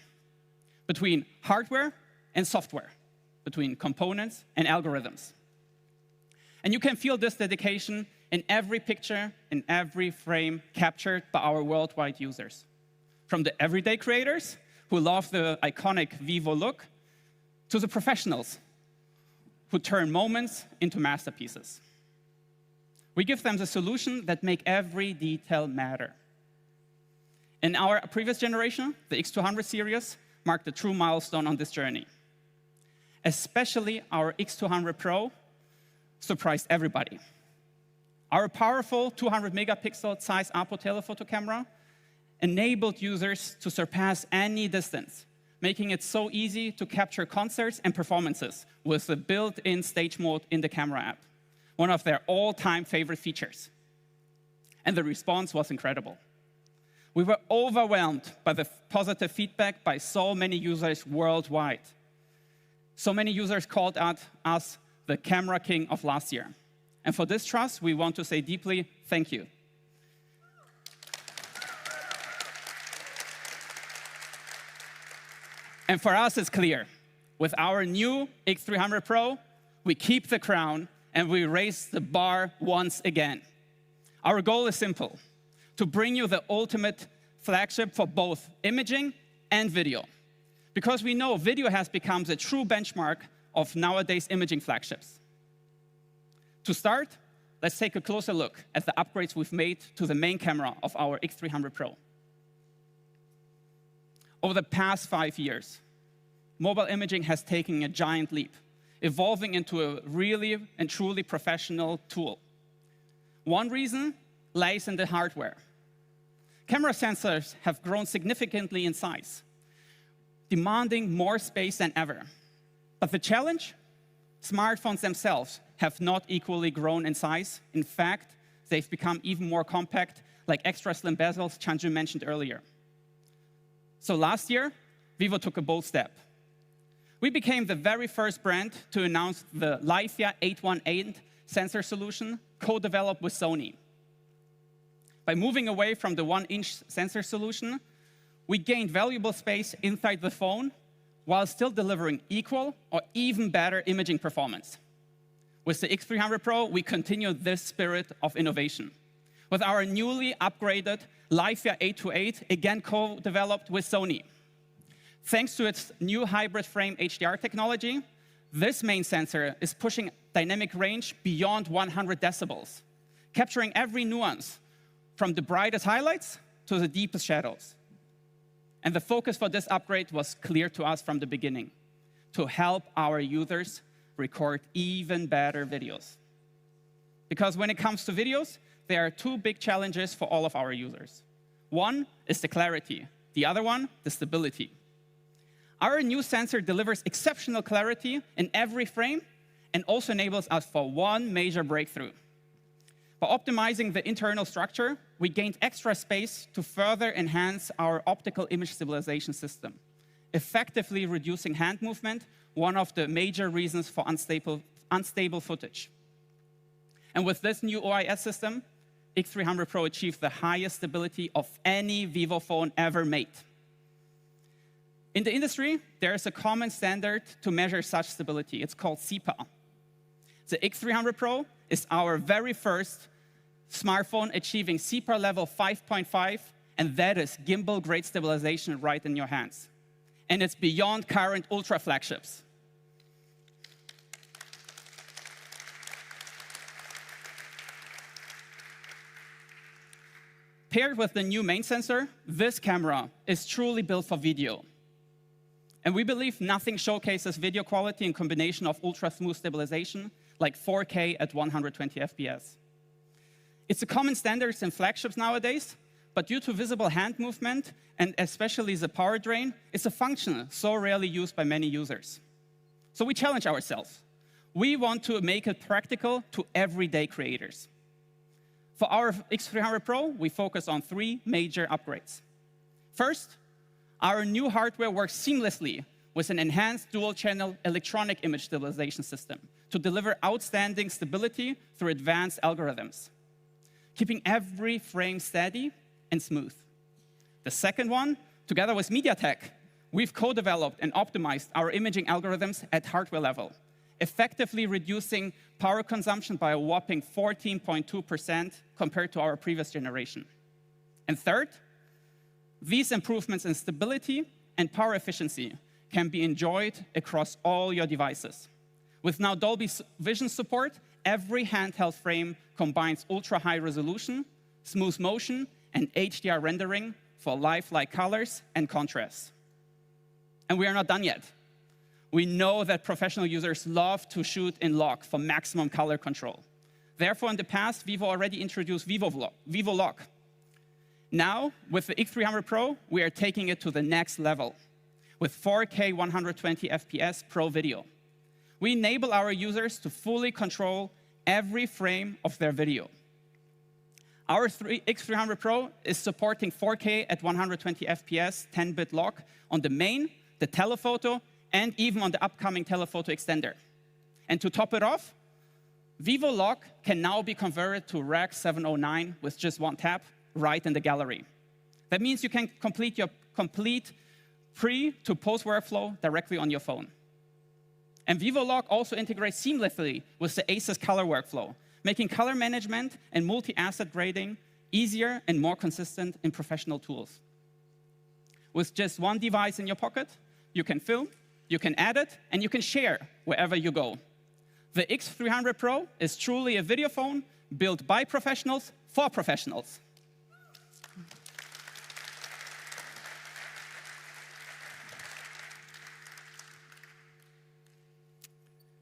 between hardware and software, between components and algorithms. And you can feel this dedication in every picture, in every frame captured by our worldwide users. From the everyday creators who love the iconic Vivo look, to the professionals who turn moments into masterpieces. We give them the solution that make every detail matter. In our previous generation, the X200 series marked a true milestone on this journey. Especially our X200 Pro surprised everybody. Our powerful 200 megapixel size Apo telephoto camera enabled users to surpass any distance, making it so easy to capture concerts and performances with the built-in stage mode in the camera app, one of their all-time favorite features. And the response was incredible. We were overwhelmed by the positive feedback by so many users worldwide. So many users called us the camera king of last year. And for this trust, we want to say deeply thank you. And for us, it's clear. With our new X300 Pro, we keep the crown and we raise the bar once again. Our goal is simple: to bring you the ultimate flagship for both imaging and video. Because we know video has become the true benchmark of nowadays imaging flagships. To start, let's take a closer look at the upgrades we've made to the main camera of our X300 Pro. Over the past 5 years, mobile imaging has taken a giant leap, evolving into a really and truly professional tool. One reason lies in the hardware. Camera sensors have grown significantly in size, demanding more space than ever. But the challenge? Smartphones themselves have not equally grown in size. In fact, they've become even more compact, like extra slim bezels Changjun mentioned earlier. So last year, Vivo took a bold step. We became the very first brand to announce the Lifia 818 sensor solution, co-developed with Sony. By moving away from the 1-inch sensor solution, we gained valuable space inside the phone while still delivering equal or even better imaging performance. With the X300 Pro, we continued this spirit of innovation. With our newly upgraded Lifia 828, again co-developed with Sony. Thanks to its new hybrid frame HDR technology, this main sensor is pushing dynamic range beyond 100 decibels, capturing every nuance from the brightest highlights to the deepest shadows. And the focus for this upgrade was clear to us from the beginning: to help our users record even better videos. Because when it comes to videos, there are two big challenges for all of our users. One is the clarity, the other one, the stability. Our new sensor delivers exceptional clarity in every frame and also enables us for one major breakthrough. By optimizing the internal structure, we gained extra space to further enhance our optical image stabilization system, effectively reducing hand movement, one of the major reasons for unstable footage. And with this new OIS system, X300 Pro achieved the highest stability of any Vivo phone ever made. In the industry, there is a common standard to measure such stability. It's called CPA. The X300 Pro is our very first smartphone achieving CPAR level 5.5, and that is gimbal-grade stabilization right in your hands. And it's beyond current Ultra flagships. Paired with the new main sensor, this camera is truly built for video. And we believe nothing showcases video quality in combination of ultra-smooth stabilization like 4K at 120 FPS. It's a common standard in flagships nowadays, but due to visible hand movement, and especially the power drain, it's a function so rarely used by many users. So we challenge ourselves. We want to make it practical to everyday creators. For our X300 Pro, we focus on 3 major upgrades. First, our new hardware works seamlessly with an enhanced dual-channel electronic image stabilization system to deliver outstanding stability through advanced algorithms, keeping every frame steady and smooth. The second one, together with MediaTek, we've co-developed and optimized our imaging algorithms at hardware level, effectively reducing power consumption by a whopping 14.2% compared to our previous generation. And third, these improvements in stability and power efficiency can be enjoyed across all your devices. With now Dolby Vision support, every handheld frame combines ultra-high resolution, smooth motion, and HDR rendering for lifelike colors and contrast. And we are not done yet. We know that professional users love to shoot in lock for maximum color control. Therefore, in the past, Vivo already introduced Vivo Lock. Now, with the X300 Pro, we are taking it to the next level with 4K 120 FPS Pro video. We enable our users to fully control every frame of their video. Our X300 Pro is supporting 4K at 120 FPS 10-bit lock on the main, the telephoto, and even on the upcoming telephoto extender. And to top it off, Vivo Lock can now be converted to Rec 709 with just one tap right in the gallery. That means you can complete your pre to post workflow directly on your phone. And Vivo Lock also integrates seamlessly with the ACES color workflow, making color management and multi-asset grading easier and more consistent in professional tools. With just one device in your pocket, you can film, you can edit, and you can share wherever you go. The X300 Pro is truly a video phone built by professionals for professionals.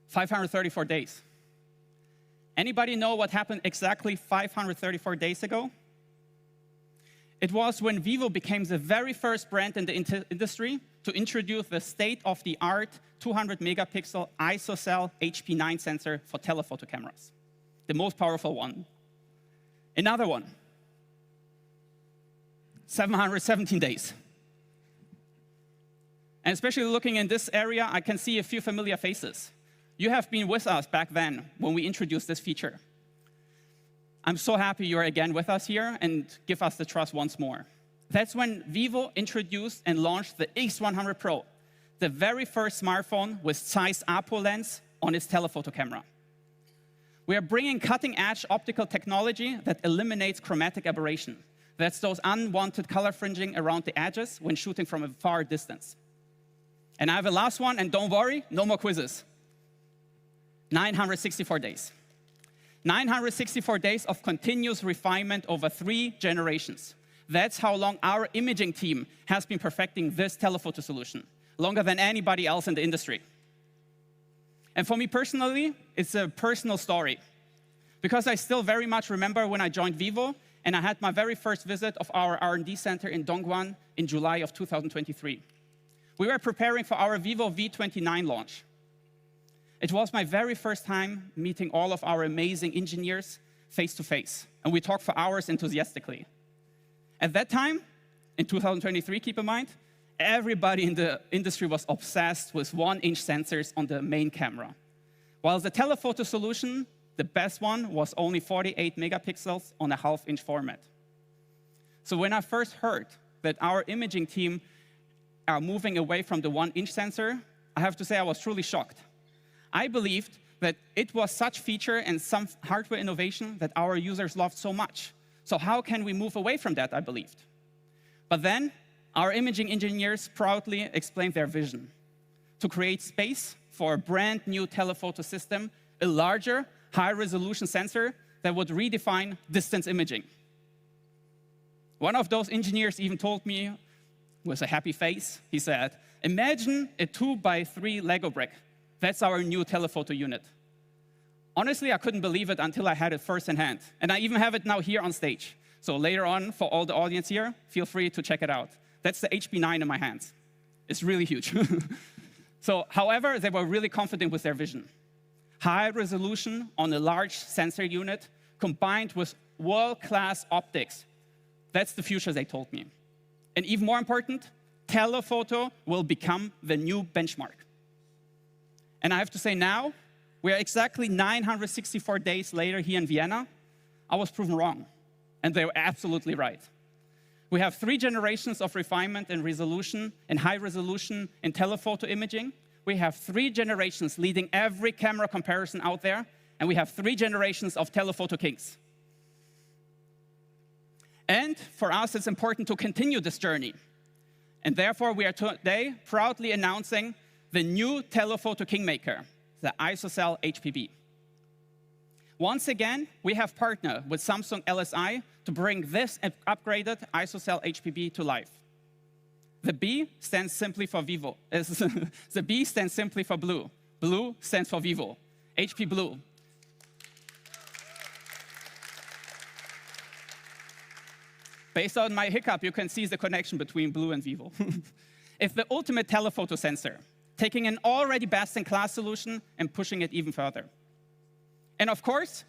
"534 days. Anybody know what happened exactly 534 days ago? It was when Vivo became the very first brand in the industry to introduce the state-of-the-art 200-megapixel ISOCELL HP9 sensor for telephoto cameras, the most powerful one. Another one, 717 days. And especially looking in this area, I can see a few familiar faces. You have been with us back then when we introduced this feature. I'm so happy you're again with us here and give us the trust once more. That's when Vivo introduced and launched the X100 Pro, the very first smartphone with size apo lens on its telephoto camera. We are bringing cutting-edge optical technology that eliminates chromatic aberration. That's those unwanted color fringing around the edges when shooting from a far distance. And I have a last one, and don't worry, no more quizzes. 964 days. 964 days of continuous refinement over 3 generations. That's how long our imaging team has been perfecting this telephoto solution, longer than anybody else in the industry. And for me personally, it's a personal story, because I still very much remember when I joined Vivo and I had my very first visit of our R&D center in Dongguan in July of 2023. We were preparing for our Vivo V29 launch. It was my very first time meeting all of our amazing engineers face to face, and we talked for hours enthusiastically. At that time, in 2023, keep in mind, everybody in the industry was obsessed with 1-inch sensors on the main camera, while the telephoto solution, the best one, was only 48 megapixels on a half-inch format. So when I first heard that our imaging team are moving away from the 1-inch sensor, I have to say I was truly shocked. I believed that it was such feature and some hardware innovation that our users loved so much. So how can we move away from that, I believed. But then our imaging engineers proudly explained their vision to create space for a brand new telephoto system, a larger, high-resolution sensor that would redefine distance imaging. One of those engineers even told me, with a happy face, he said, "Imagine a 2x3 Lego brick. That's our new telephoto unit." Honestly, I couldn't believe it until I had it first in hand. And I even have it now here on stage. So later on, for all the audience here, feel free to check it out. That's the HP9 in my hands. It's really huge. So, however, they were really confident with their vision. High resolution on a large sensor unit combined with world-class optics. That's the future, they told me. And even more important, telephoto will become the new benchmark. And I have to say now, we are exactly 964 days later here in Vienna. I was proven wrong, and they were absolutely right. We have 3 generations of refinement and resolution and high resolution in telephoto imaging. We have 3 generations leading every camera comparison out there, and we have 3 generations of telephoto kings. And for us, it's important to continue this journey. And therefore, we are today proudly announcing the new telephoto kingmaker, the ISOCELL HPB. Once again, we have partnered with Samsung LSI to bring this upgraded ISOCELL HPB to life. The B stands simply for Vivo. The B stands simply for blue. Blue stands for Vivo. HP Blue. Based on my hiccup, you can see the connection between blue and Vivo. It's the ultimate telephoto sensor, taking an already best-in-class solution and pushing it even further. And of course,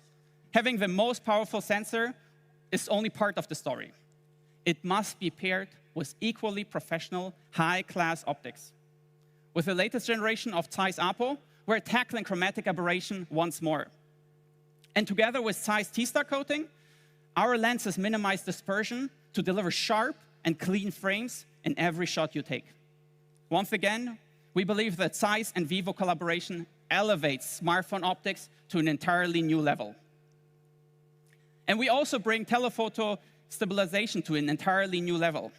having the most powerful sensor is only part of the story. It must be paired with equally professional, high-class optics. With the latest generation of Zeiss Apo, we're tackling chromatic aberration once more. And together with Zeiss T-Star coating, our lenses minimize dispersion to deliver sharp and clean frames in every shot you take. Once again, we believe that Zeiss and Vivo collaboration elevates smartphone optics to an entirely new level. And we also bring telephoto stabilization to an entirely new level.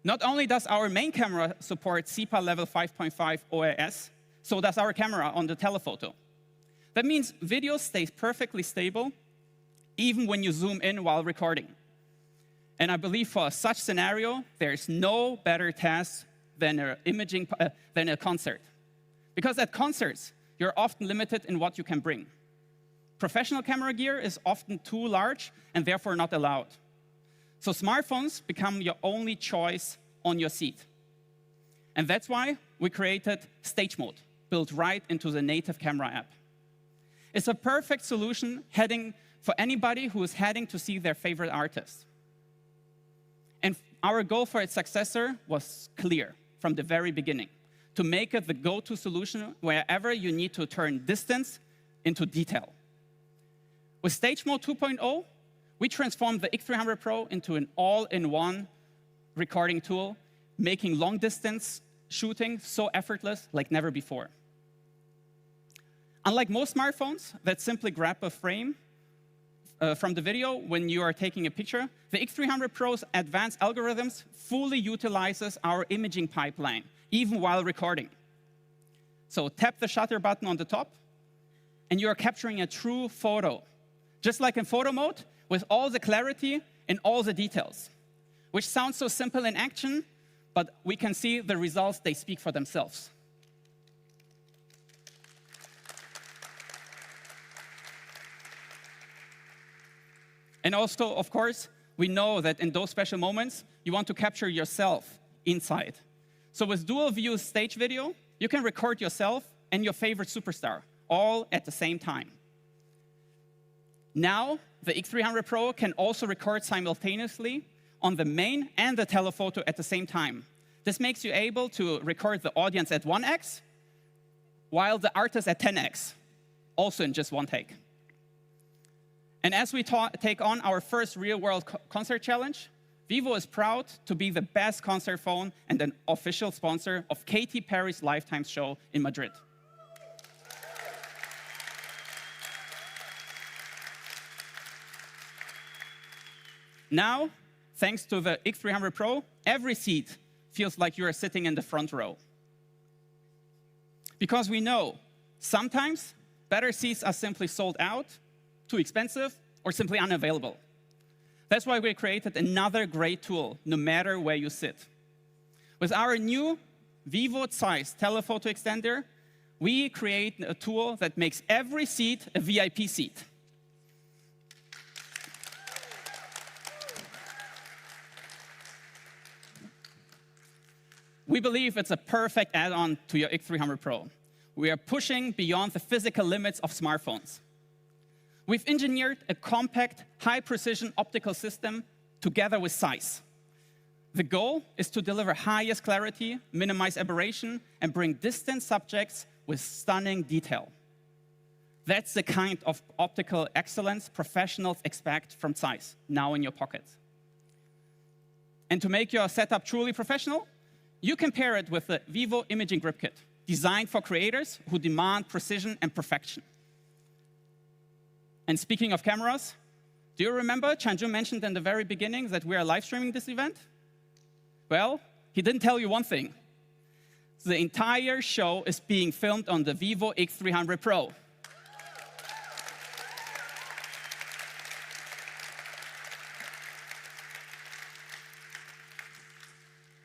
Not only does our main camera support SEPA level 5.5 OIS, so does our camera on the telephoto. That means video stays perfectly stable even when you zoom in while recording. And I believe for such scenario, there's no better test than a concert. Because at concerts, you're often limited in what you can bring. Professional camera gear is often too large and therefore not allowed. So smartphones become your only choice on your seat. And that's why we created Stage Mode, built right into the native camera app. It's a perfect solution for anybody who is heading to see their favorite artist. And our goal for its successor was clear from the very beginning, to make it the go-to solution wherever you need to turn distance into detail. With Stage Mode 2.0, we transformed the X300 Pro into an all-in-one recording tool, making long-distance shooting so effortless like never before. Unlike most smartphones that simply grab a frame from the video when you are taking a picture, the X300 Pro's advanced algorithms fully utilizes our imaging pipeline, even while recording. So tap the shutter button on the top, and you are capturing a true photo, just like in photo mode, with all the clarity and all the details, which sounds so simple in action, but we can see the results, they speak for themselves. And also, of course, we know that in those special moments, you want to capture yourself inside. So with dual view stage video, you can record yourself and your favorite superstar all at the same time. Now, the X300 Pro can also record simultaneously on the main and the telephoto at the same time. This makes you able to record the audience at 1x, while the artist at 10x, also in just one take. And as we take on our first real-world concert challenge, Vivo is proud to be the best concert phone and an official sponsor of Katy Perry's Lifetime show in Madrid. Now, thanks to the X300 Pro, every seat feels like you are sitting in the front row. Because we know sometimes better seats are simply sold out, too expensive, or simply unavailable. That's why we created another great tool, no matter where you sit. With our new Vivo size telephoto extender, we create a tool that makes every seat a VIP seat. We believe it's a perfect add-on to your X300 Pro. We are pushing beyond the physical limits of smartphones. We've engineered a compact, high-precision optical system together with size. The goal is to deliver highest clarity, minimize aberration, and bring distant subjects with stunning detail. That's the kind of optical excellence professionals expect from size, now in your pocket. And to make your setup truly professional, you can pair it with the Vivo Imaging Grip Kit, designed for creators who demand precision and perfection. And speaking of cameras, do you remember Changjun mentioned in the very beginning that we are live streaming this event? Well, he didn't tell you one thing. The entire show is being filmed on the Vivo X300 Pro.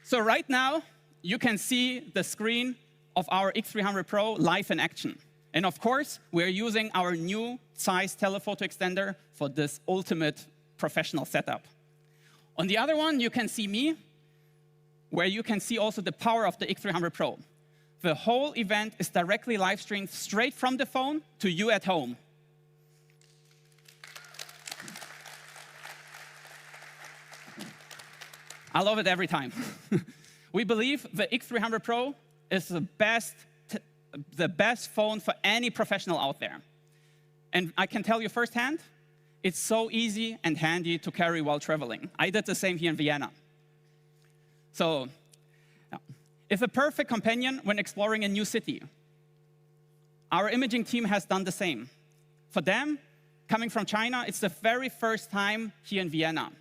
So right now, you can see the screen of our X300 Pro live in action. And of course, we're using our new size telephoto extender for this ultimate professional setup. On the other one, you can see me, where you can see also the power of the X300 Pro. The whole event is directly live streamed straight from the phone to you at home. I love it every time. We believe the X300 Pro is the best phone for any professional out there. And I can tell you firsthand, it's so easy and handy to carry while traveling. I did the same here in Vienna. So it's a perfect companion when exploring a new city. Our imaging team has done the same. For them, coming from China, it's the very first time here in Vienna.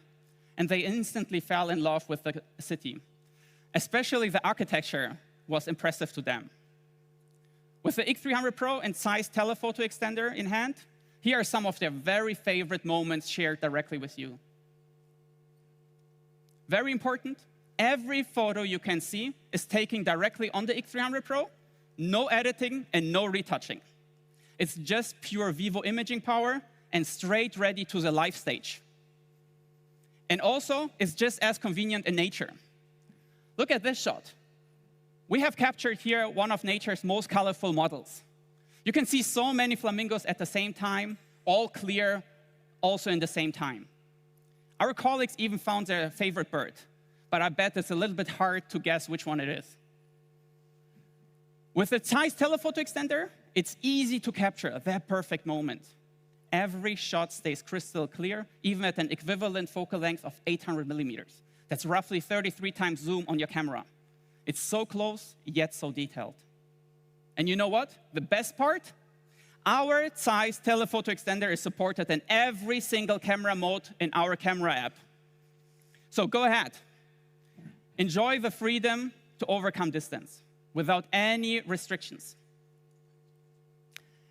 And they instantly fell in love with the city. Especially the architecture was impressive to them. With the X300 Pro and size telephoto extender in hand, here are some of their very favorite moments shared directly with you. Very important, every photo you can see is taken directly on the X300 Pro, no editing and no retouching. It's just pure Vivo imaging power and straight ready to the live stage. And also, it's just as convenient in nature. Look at this shot. We have captured here one of nature's most colorful models. You can see so many flamingos at the same time, all clear, also in the same time. Our colleagues even found their favorite bird, but I bet it's a little bit hard to guess which one it is. With the size telephoto extender, it's easy to capture that perfect moment. Every shot stays crystal clear, even at an equivalent focal length of 800 millimeters. That's roughly 33 times zoom on your camera. It's so close, yet so detailed. And you know what? The best part? Our size telephoto extender is supported in every single camera mode in our camera app. So go ahead. Enjoy the freedom to overcome distance without any restrictions.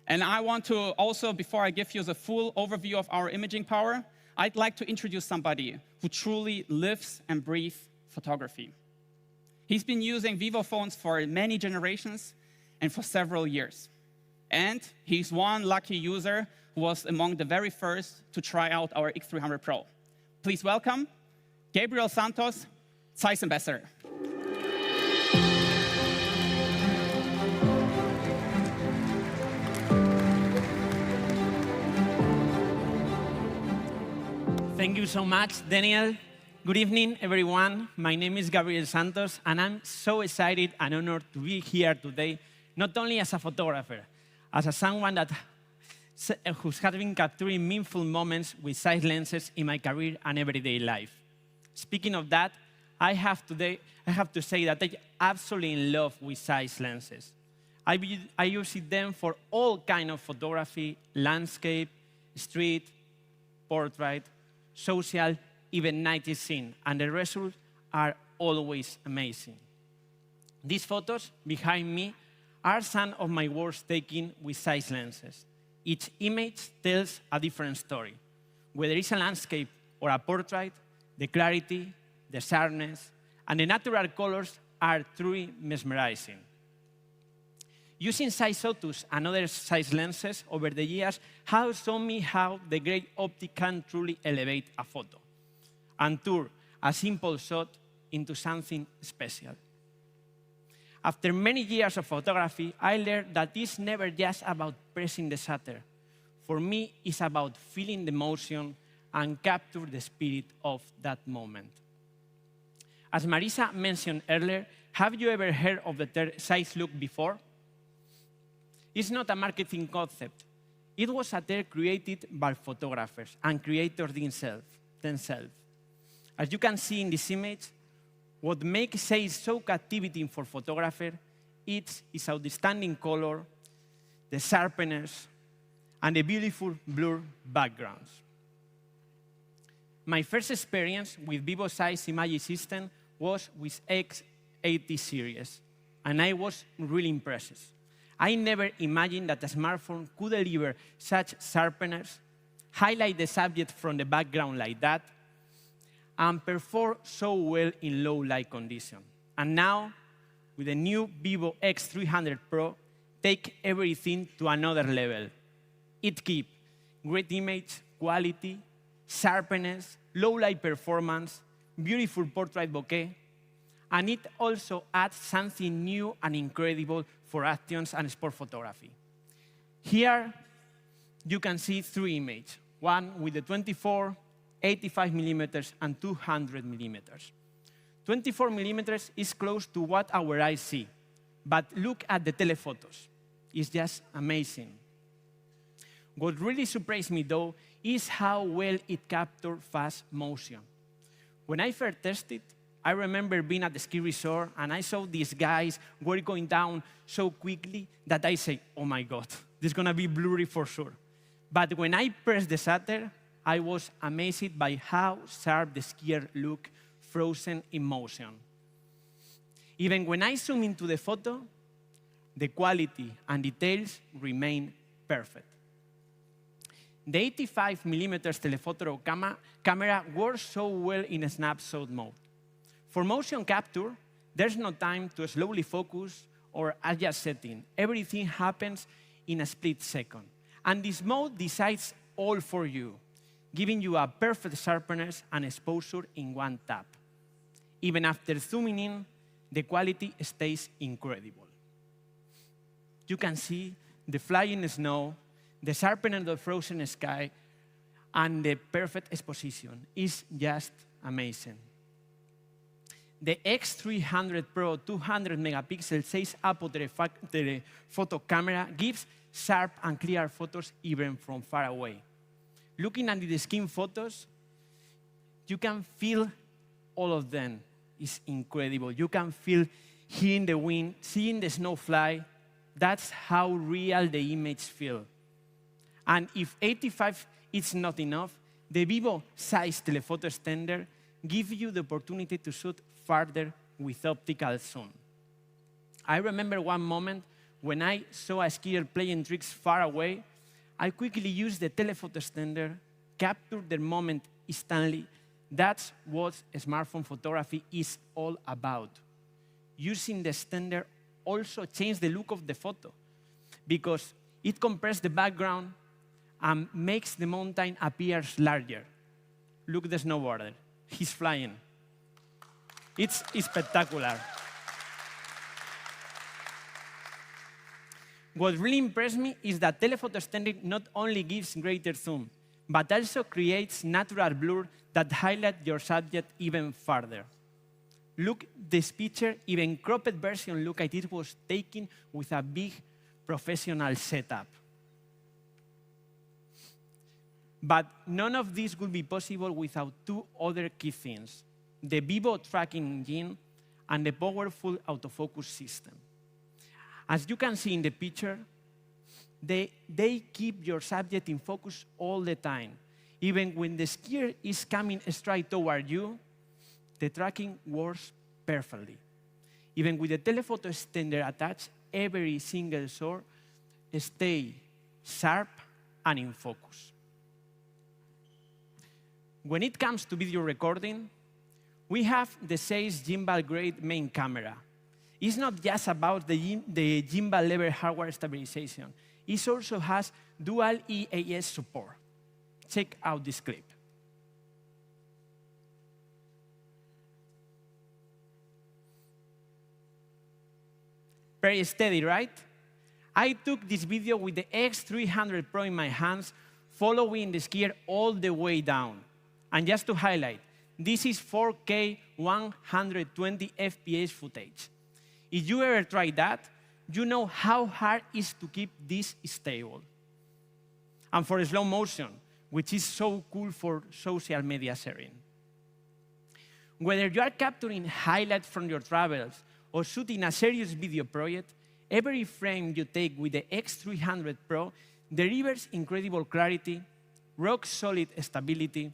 And I want to also, before I give you the full overview of our imaging power, I'd like to introduce somebody who truly lives and breathes photography. He's been using Vivo phones for many generations and for several years. And he's one lucky user who was among the very first to try out our X300 Pro. Please welcome Gabriel Santos, Size Ambassador. Thank you so much, Daniel. Good evening, everyone. My name is Gabriel Santos, and I'm so excited and honored to be here today, not only as a photographer, as someone who's been capturing meaningful moments with size lenses in my career and everyday life. Speaking of that, I have to say that I'm absolutely in love with size lenses. I use them for all kinds of photography, landscape, street, portrait, social, even night is seen, and the results are always amazing. These photos behind me are some of my works taken with size lenses. Each image tells a different story. Whether it's a landscape or a portrait, the clarity, the sharpness, and the natural colors are truly mesmerizing. Using size photos and other size lenses over the years has shown me how the great optic can truly elevate a photo and turn a simple shot into something special. After many years of photography, I learned that it's never just about pressing the shutter. For me, it's about feeling the motion and capture the spirit of that moment. As Marisa mentioned earlier, have you ever heard of the term size look before? It's not a marketing concept. It was a term created by photographers and creators themselves. As you can see in this image, what makes size so captivating for photographers is its outstanding color, the sharpness, and the beautiful blur backgrounds. My first experience with Vivo size imaging system was with X300 Series, and I was really impressed. I never imagined that a smartphone could deliver such sharpness, highlight the subject from the background like that, and perform so well in low light conditions. And now, with the new Vivo X300 Pro, take everything to another level. It keeps great image quality, sharpness, low light performance, beautiful portrait bokeh, and it also adds something new and incredible for actions and sport photography. Here, you can see three images, one with the 24, 85 millimeters, and 200 millimeters. 24 millimeters is close to what our eyes see, but look at the telephotos. It's just amazing. What really surprised me, though, is how well it captured fast motion. When I first tested, I remember being at the ski resort, and I saw these guys were going down so quickly that I say, oh my God, this is going to be blurry for sure. But when I pressed the shutter, I was amazed by how sharp the skier looked frozen in motion. Even when I zoom into the photo, the quality and details remain perfect. The 85 millimeters telephoto camera works so well in a snapshot mode. For motion capture, there's no time to slowly focus or adjust setting. Everything happens in a split second. And this mode decides all for you, giving you a perfect sharpness and exposure in one tap. Even after zooming in, the quality stays incredible. You can see the flying snow, the sharpening of the frozen sky, and the perfect exposition is just amazing. The X300 Pro 200 megapixel 6-up telephoto camera gives sharp and clear photos even from far away. Looking at the skin photos, you can feel all of them. It's incredible. You can feel hearing the wind, seeing the snow fly. That's how real the image feels. And if 85 is not enough, the Vivo size telephoto extender gives you the opportunity to shoot farther with optical zoom. I remember one moment when I saw a skier playing tricks far away. I quickly used the telephoto extender, captured the moment instantly. That's what smartphone photography is all about. Using the extender also changed the look of the photo because it compresses the background and makes the mountain appear larger. Look at the snowboarder. He's flying. It's spectacular. What really impressed me is that telephoto extender not only gives greater zoom, but also creates natural blur that highlights your subject even further. Look, this picture, even cropped version, look like it was taken with a big professional setup. But none of this would be possible without two other key things: the Vivo tracking engine and the powerful autofocus system. As you can see in the picture, they keep your subject in focus all the time. Even when the skier is coming straight toward you, the tracking works perfectly. Even with the telephoto extender attached, every single shot stays sharp and in focus. When it comes to video recording, we have the Zeiss gimbal-grade main camera. It's not just about the gimbal-level hardware stabilization. It also has dual EAS support. Check out this clip. Very steady, right? I took this video with the X300 Pro in my hands, following the skier all the way down. And just to highlight, this is 4K 120 FPS footage. If you ever try that, you know how hard it is to keep this stable. And for slow motion, which is so cool for social media sharing. Whether you are capturing highlights from your travels or shooting a serious video project, every frame you take with the X300 Pro delivers incredible clarity, rock-solid stability,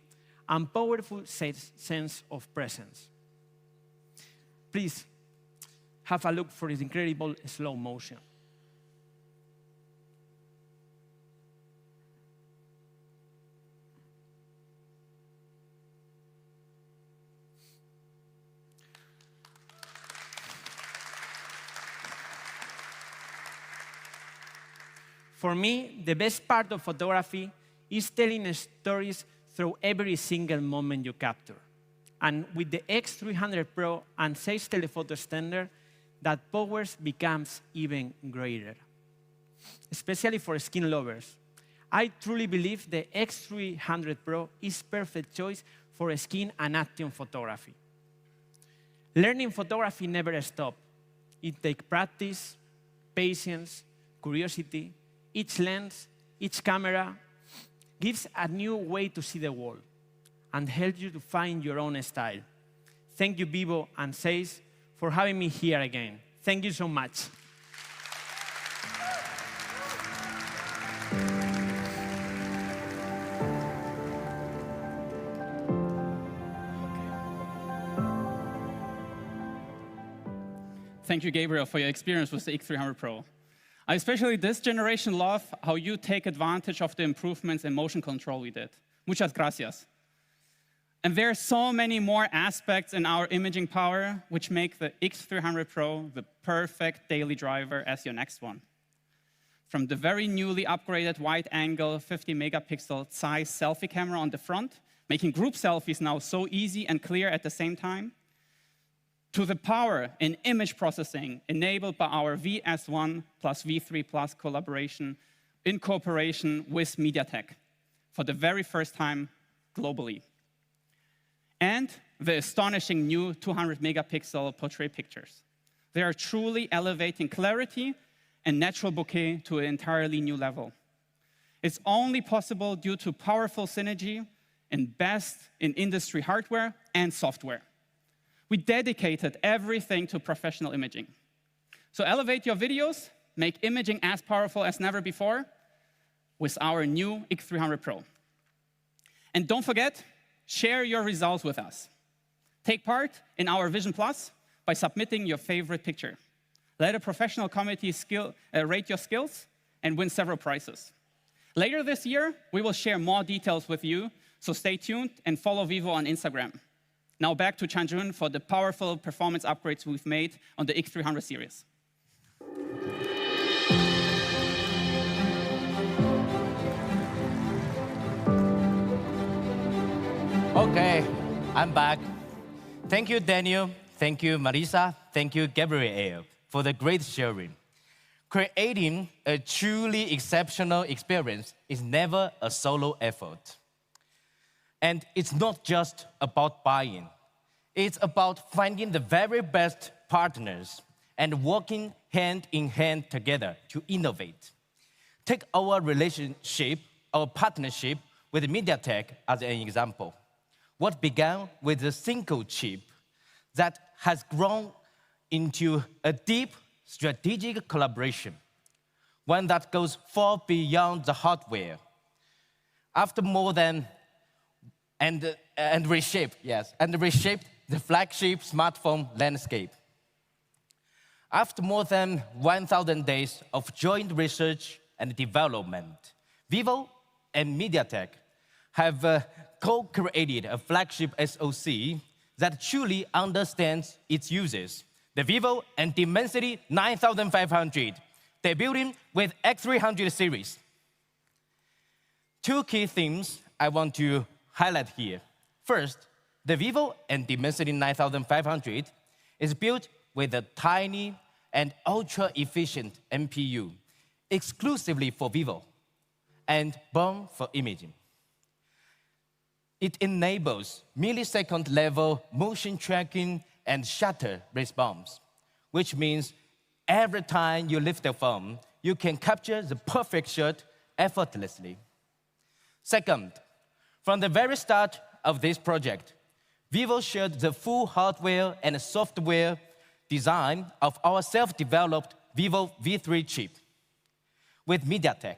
and powerful sense of presence. Please have a look for this incredible slow motion. For me, the best part of photography is telling stories through every single moment you capture. And with the X300 Pro and Zeiss telephoto extender, that power becomes even greater. Especially for skin lovers. I truly believe the X300 Pro is perfect choice for skin and action photography. Learning photography never stops. It takes practice, patience, curiosity. Each lens, each camera gives a new way to see the world and helps you to find your own style. Thank you, Vivo and Zeiss, for having me here again. Thank you so much. Thank you, Gabriel, for your experience with the X300 Pro. I especially this generation love how you take advantage of the improvements in motion control we did. Muchas gracias. And there are so many more aspects in our imaging power which make the X300 Pro the perfect daily driver as your next one. From the very newly upgraded wide-angle 50-megapixel Zeiss selfie camera on the front, making group selfies now so easy and clear at the same time, to the power in image processing enabled by our VS1 plus V3 Plus collaboration in cooperation with MediaTek for the very first time globally. And the astonishing new 200-megapixel portrait pictures. They are truly elevating clarity and natural bokeh to an entirely new level. It's only possible due to powerful synergy and best in industry hardware and software. We dedicated everything to professional imaging. So elevate your videos, make imaging as powerful as never before with our new X300 Pro. And don't forget, share your results with us. Take part in our Vision Plus by submitting your favorite picture. Let a professional committee rate your skills and win several prizes. Later this year, we will share more details with you, so stay tuned and follow Vivo on Instagram. Now back to Changjun for the powerful performance upgrades we've made on the X300 series. Okay, I'm back. Thank you, Daniel. Thank you, Marisa. Thank you, Gabriel, for the great sharing. Creating a truly exceptional experience is never a solo effort. And it's not just about buying. It's about finding the very best partners and working hand in hand together to innovate. Take our relationship, our partnership with MediaTek as an example. What began with a single chip that has grown into a deep strategic collaboration, one that goes far beyond the hardware. After more than and reshaped the flagship smartphone landscape. After more than 1,000 days of joint research and development, Vivo and MediaTek have co-created a flagship SoC that truly understands its uses, the Vivo and Dimensity 9500, debuting with X300 Series. Two key themes I want to highlight here. First, the Vivo and Dimensity 9500 is built with a tiny and ultra-efficient NPU, exclusively for Vivo, and born for imaging. It enables millisecond-level motion tracking and shutter response, which means every time you lift the phone, you can capture the perfect shot effortlessly. Second, from the very start of this project, Vivo shared the full hardware and software design of our self-developed Vivo V3 chip with MediaTek.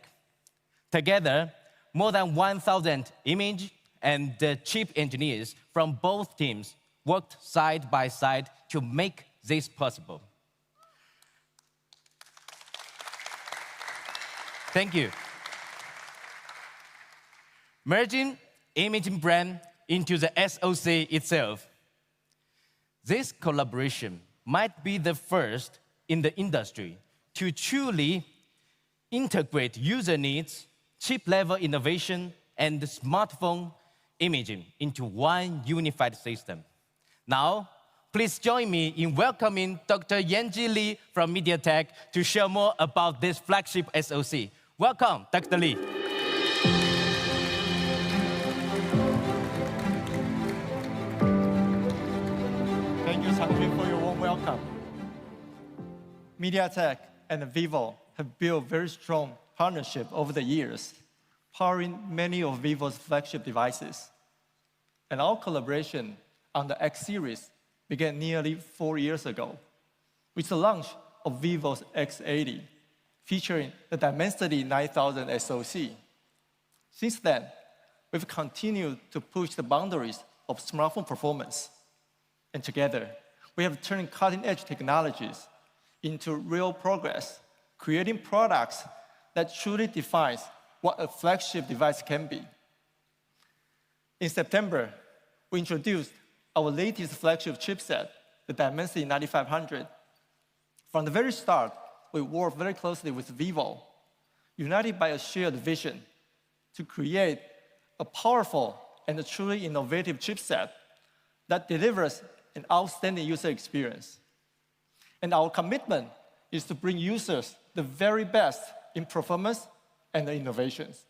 Together, more than 1,000 image and chip engineers from both teams worked side by side to make this possible. Thank you. Merging imaging brand into the SoC itself. This collaboration might be the first in the industry to truly integrate user needs, chip-level innovation, and smartphone imaging into one unified system. Now, please join me in welcoming Dr. Yanji Li from MediaTek to share more about this flagship SoC. Welcome, Dr. Li. Thank you, Changjun, for your warm welcome. MediaTek and Vivo have built very strong partnership over the years, powering many of Vivo's flagship devices. And our collaboration on the X series began nearly 4 years ago, with the launch of Vivo's X80, featuring the Dimensity 9000 SoC. Since then, we've continued to push the boundaries of smartphone performance. And together, we have turned cutting-edge technologies into real progress, creating products that truly defines what a flagship device can be. In September, we introduced our latest flagship chipset, the Dimensity 9500. From the very start, we worked very closely with Vivo, united by a shared vision to create a powerful and a truly innovative chipset that delivers an outstanding user experience. And our commitment is to bring users the very best in performance and innovations.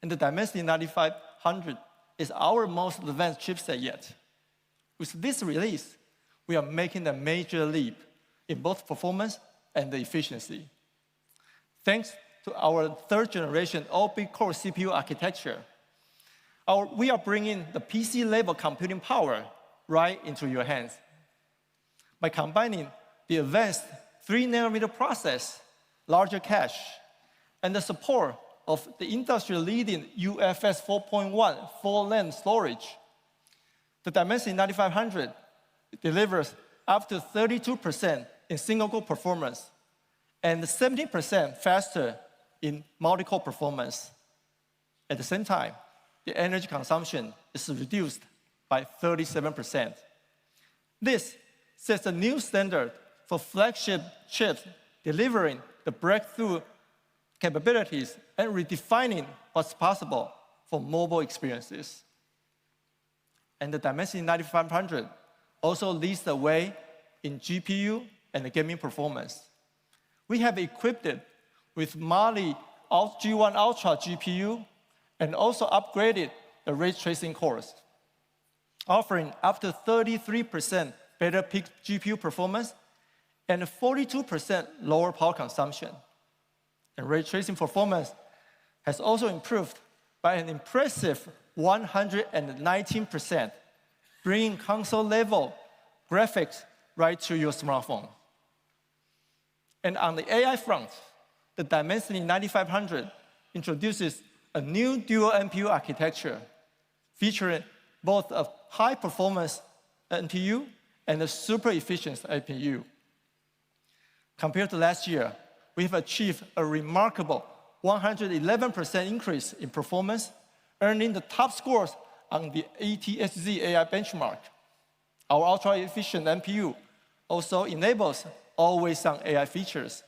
And the Dimensity 9500 is our most advanced chipset yet. With this release, we are making a major leap in both performance and efficiency. Thanks to our third-generation all-big-core CPU architecture, we are bringing the PC-level computing power right into your hands. By combining the advanced 3nm process, larger cache, and the support of the industry-leading UFS 4.1 full-length storage, the Dimensity 9500 delivers up to 32% in single-core performance and 70% faster in multi-core performance. At the same time, the energy consumption is reduced by 37%. This sets a new standard for flagship chips, delivering the breakthrough capabilities and redefining what's possible for mobile experiences. And the Dimensity 9500 also leads the way in GPU and gaming performance. We have equipped it with Mali G1 Ultra GPU and also upgraded the ray tracing cores, offering up to 33% better peak GPU performance and 42% lower power consumption. And ray tracing performance has also improved by an impressive 119%, bringing console-level graphics right to your smartphone. And on the AI front, the Dimensity 9500 introduces a new dual NPU architecture featuring both a high-performance NPU and a super efficient APU. Compared to last year, we have achieved a remarkable 111% increase in performance, earning the top scores on the ATSZ AI benchmark. Our ultra-efficient NPU also enables always-on AI features.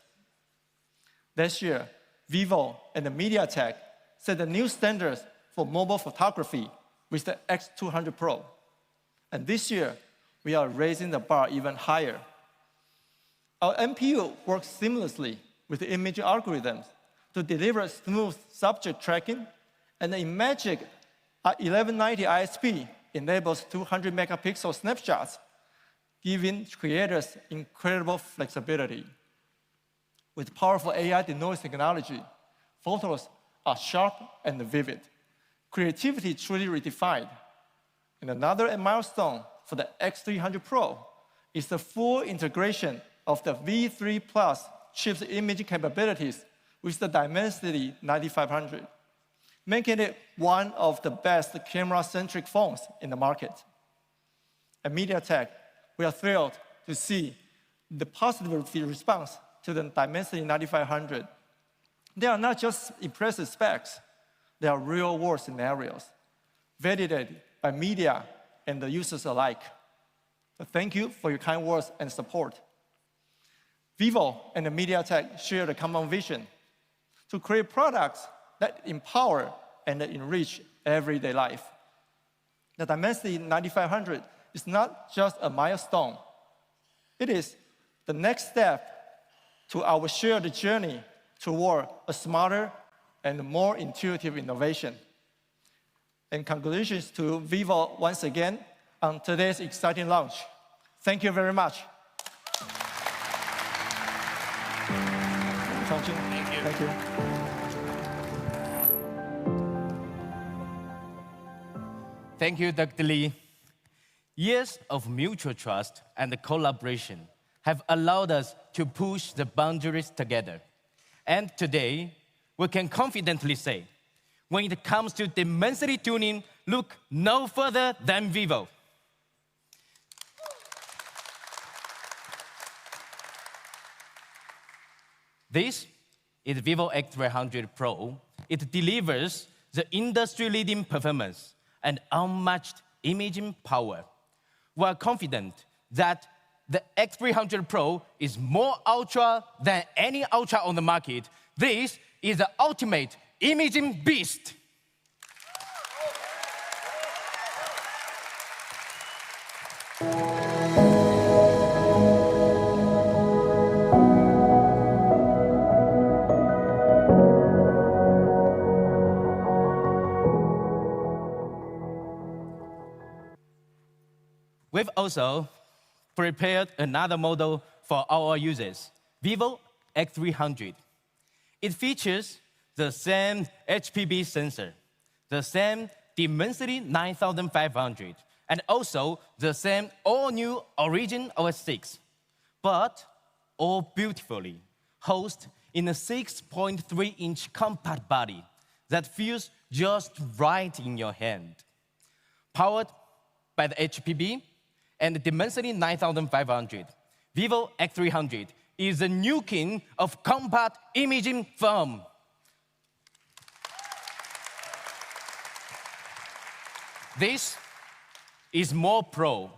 Last year, Vivo and MediaTek set a new standard for mobile photography with the X200 Pro. And this year, we are raising the bar even higher. Our NPU works seamlessly with the image algorithms to deliver smooth subject tracking, and the Imagic 1190 ISP enables 200 megapixel snapshots, giving creators incredible flexibility. With powerful AI denoise technology, photos are sharp and vivid. Creativity truly redefined. And another milestone for the X300 Pro is the full integration of the V3 Plus chip's image capabilities with the Dimensity 9500, making it one of the best camera-centric phones in the market. At MediaTek, we are thrilled to see the positive response to the Dimensity 9500. They are not just impressive specs, they are real-world scenarios, validated by media and the users alike. So thank you for your kind words and support. Vivo and MediaTek share a common vision to create products that empower and enrich everyday life. The Dimensity 9500 is not just a milestone. It is the next step to our shared journey toward a smarter and more intuitive innovation. And congratulations to Vivo once again on today's exciting launch. Thank you very much. Thank you. Thank you. Thank you, Dr. Lee. Years of mutual trust and collaboration have allowed us to push the boundaries together. And today, we can confidently say, when it comes to Dimensity tuning, look no further than Vivo. This is Vivo X300 Pro. It delivers the industry-leading performance and unmatched imaging power. We are confident that the X300 Pro is more ultra than any ultra on the market. This is the ultimate imaging beast. We've also prepared another model for our users, Vivo X300. It features the same HPB sensor, the same Dimensity 9500, and also the same all-new Origin OS 6, but all beautifully housed in a 6.3-inch compact body that feels just right in your hand. Powered by the HPB and the Dimensity 9500, Vivo X300 is the new king of compact imaging film. This is more pro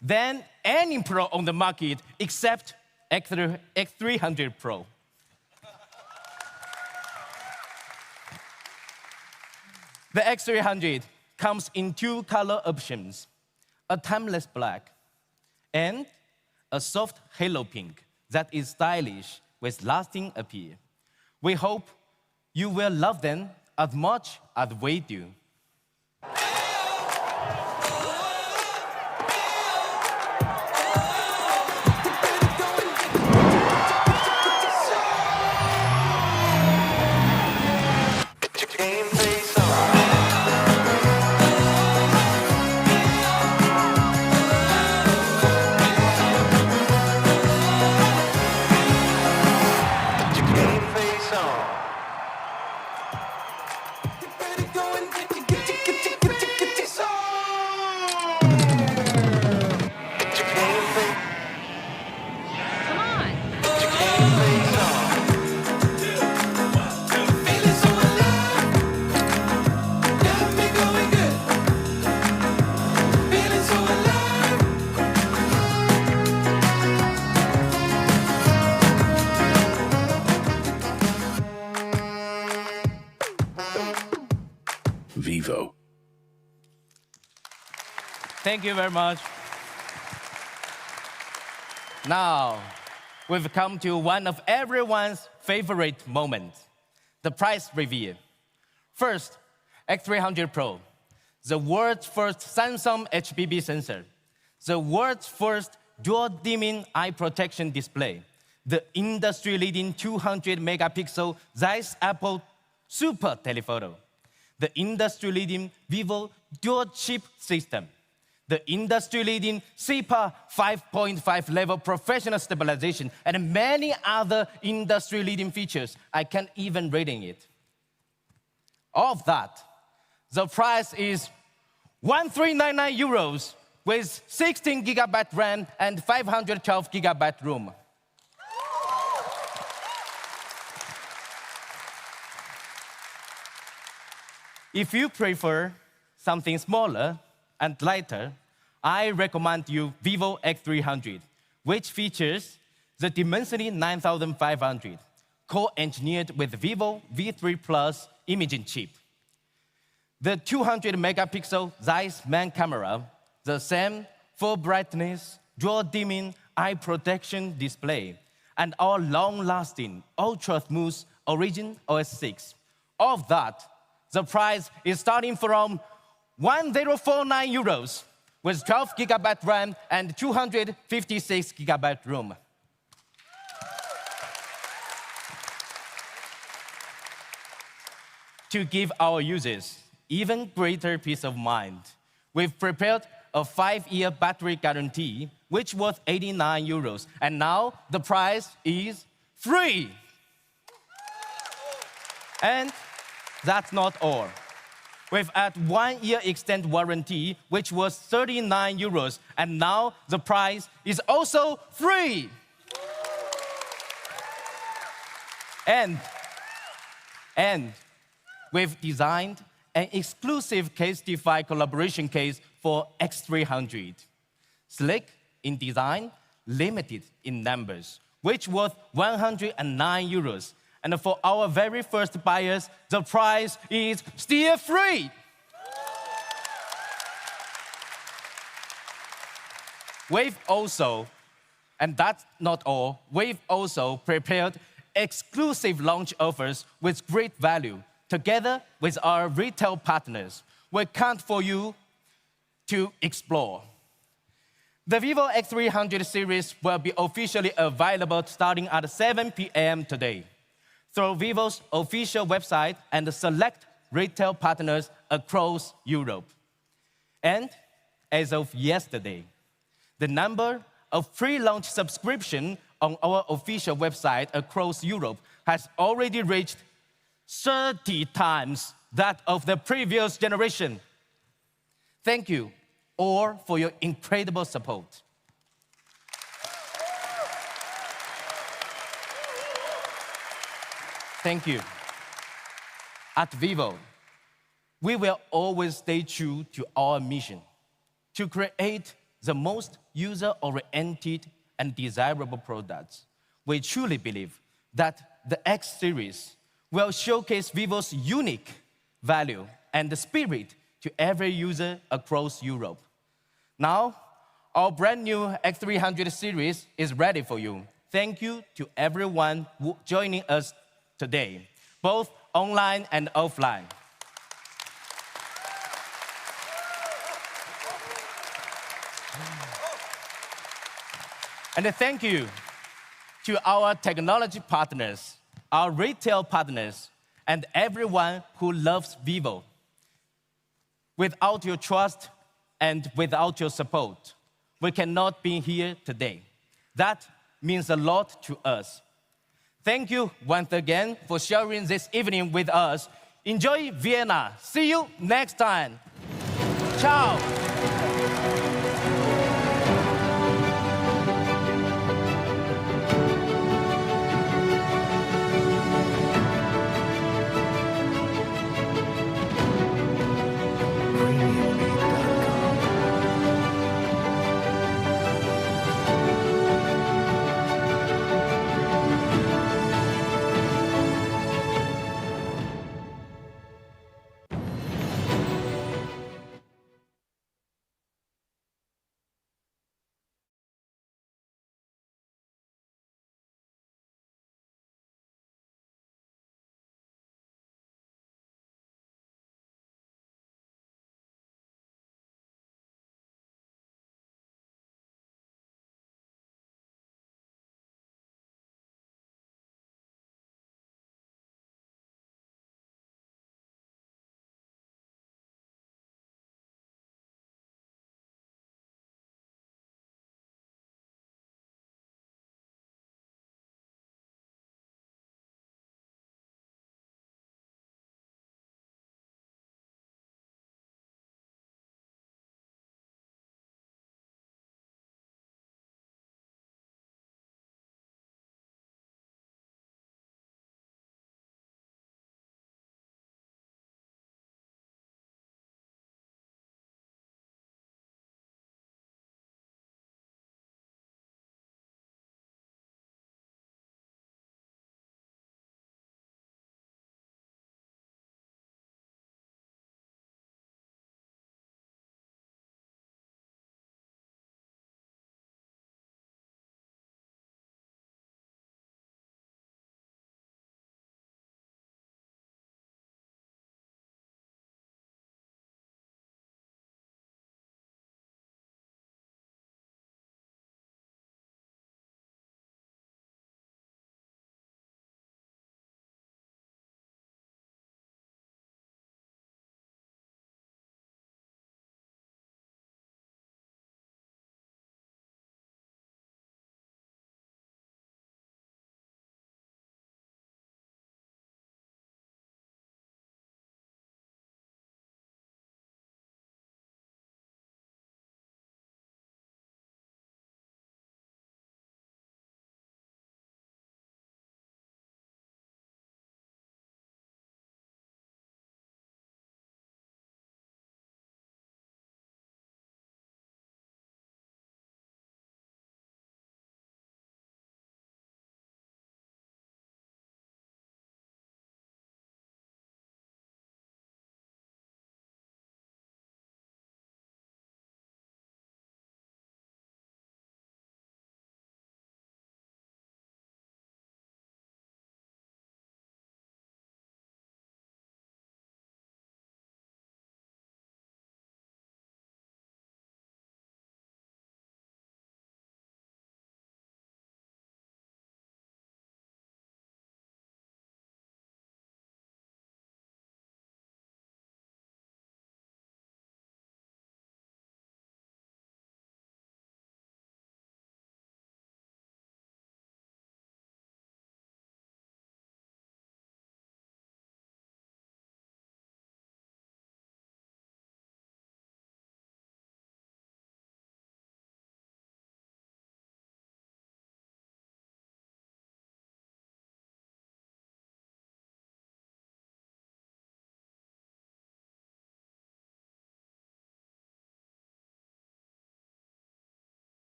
than any Pro on the market except X300 Pro. The X300 comes in two color options, a timeless black and a soft halo pink that is stylish with lasting appeal. We hope you will love them as much as we do. Going Vivo. Thank you very much. Now, we've come to one of everyone's favorite moments, the price reveal. First, X300 Pro, the world's first Samsung HBB sensor, the world's first dual dimming eye protection display, the industry-leading 200 megapixel Zeiss Apple Super Telephoto, the industry-leading Vivo dual chip system, the industry-leading SEPA 5.5 level professional stabilization, and many other industry-leading features I can't even reading it. Of that, the price is 1,399 euros with 16 gigabyte RAM and 512 gigabyte room. If you prefer something smaller and lighter, I recommend you Vivo X300, which features the Dimensity 9500, co-engineered with Vivo V3 Plus imaging chip. The 200 megapixel Zeiss main camera, the same full brightness, dual dimming eye protection display, and our long-lasting, ultra-smooth Origin OS 6. Of that, the price is starting from 1,049 euros with 12 gigabyte RAM and 256 gigabyte room. To give our users even greater peace of mind, we've prepared a 5-year battery guarantee, which was 89 euros, and now the price is free. And that's not all. We've added 1-year extended warranty, which was 39 euros, and now the price is also free. And we've designed an exclusive case-defy collaboration case for X300. Slick in design, limited in numbers, which was 109 euros. And for our very first buyers, the price is still free. We've also, and that's not all, we've also prepared exclusive launch offers with great value together with our retail partners. We can't for you to explore. The Vivo X300 series will be officially available starting at 7 p.m. today through Vivo's official website and select retail partners across Europe. And as of yesterday, the number of pre-launch subscriptions on our official website across Europe has already reached 30 times that of the previous generation. Thank you all for your incredible support. Thank you. At Vivo, we will always stay true to our mission to create the most user-oriented and desirable products. We truly believe that the X series will showcase Vivo's unique value and the spirit to every user across Europe. Now, our brand new X300 series is ready for you. Thank you to everyone joining us today, both online and offline. And thank you to our technology partners, our retail partners, and everyone who loves Vivo. Without your trust and without your support, we cannot be here today. That means a lot to us. Thank you once again for sharing this evening with us. Enjoy Vienna. See you next time. Ciao.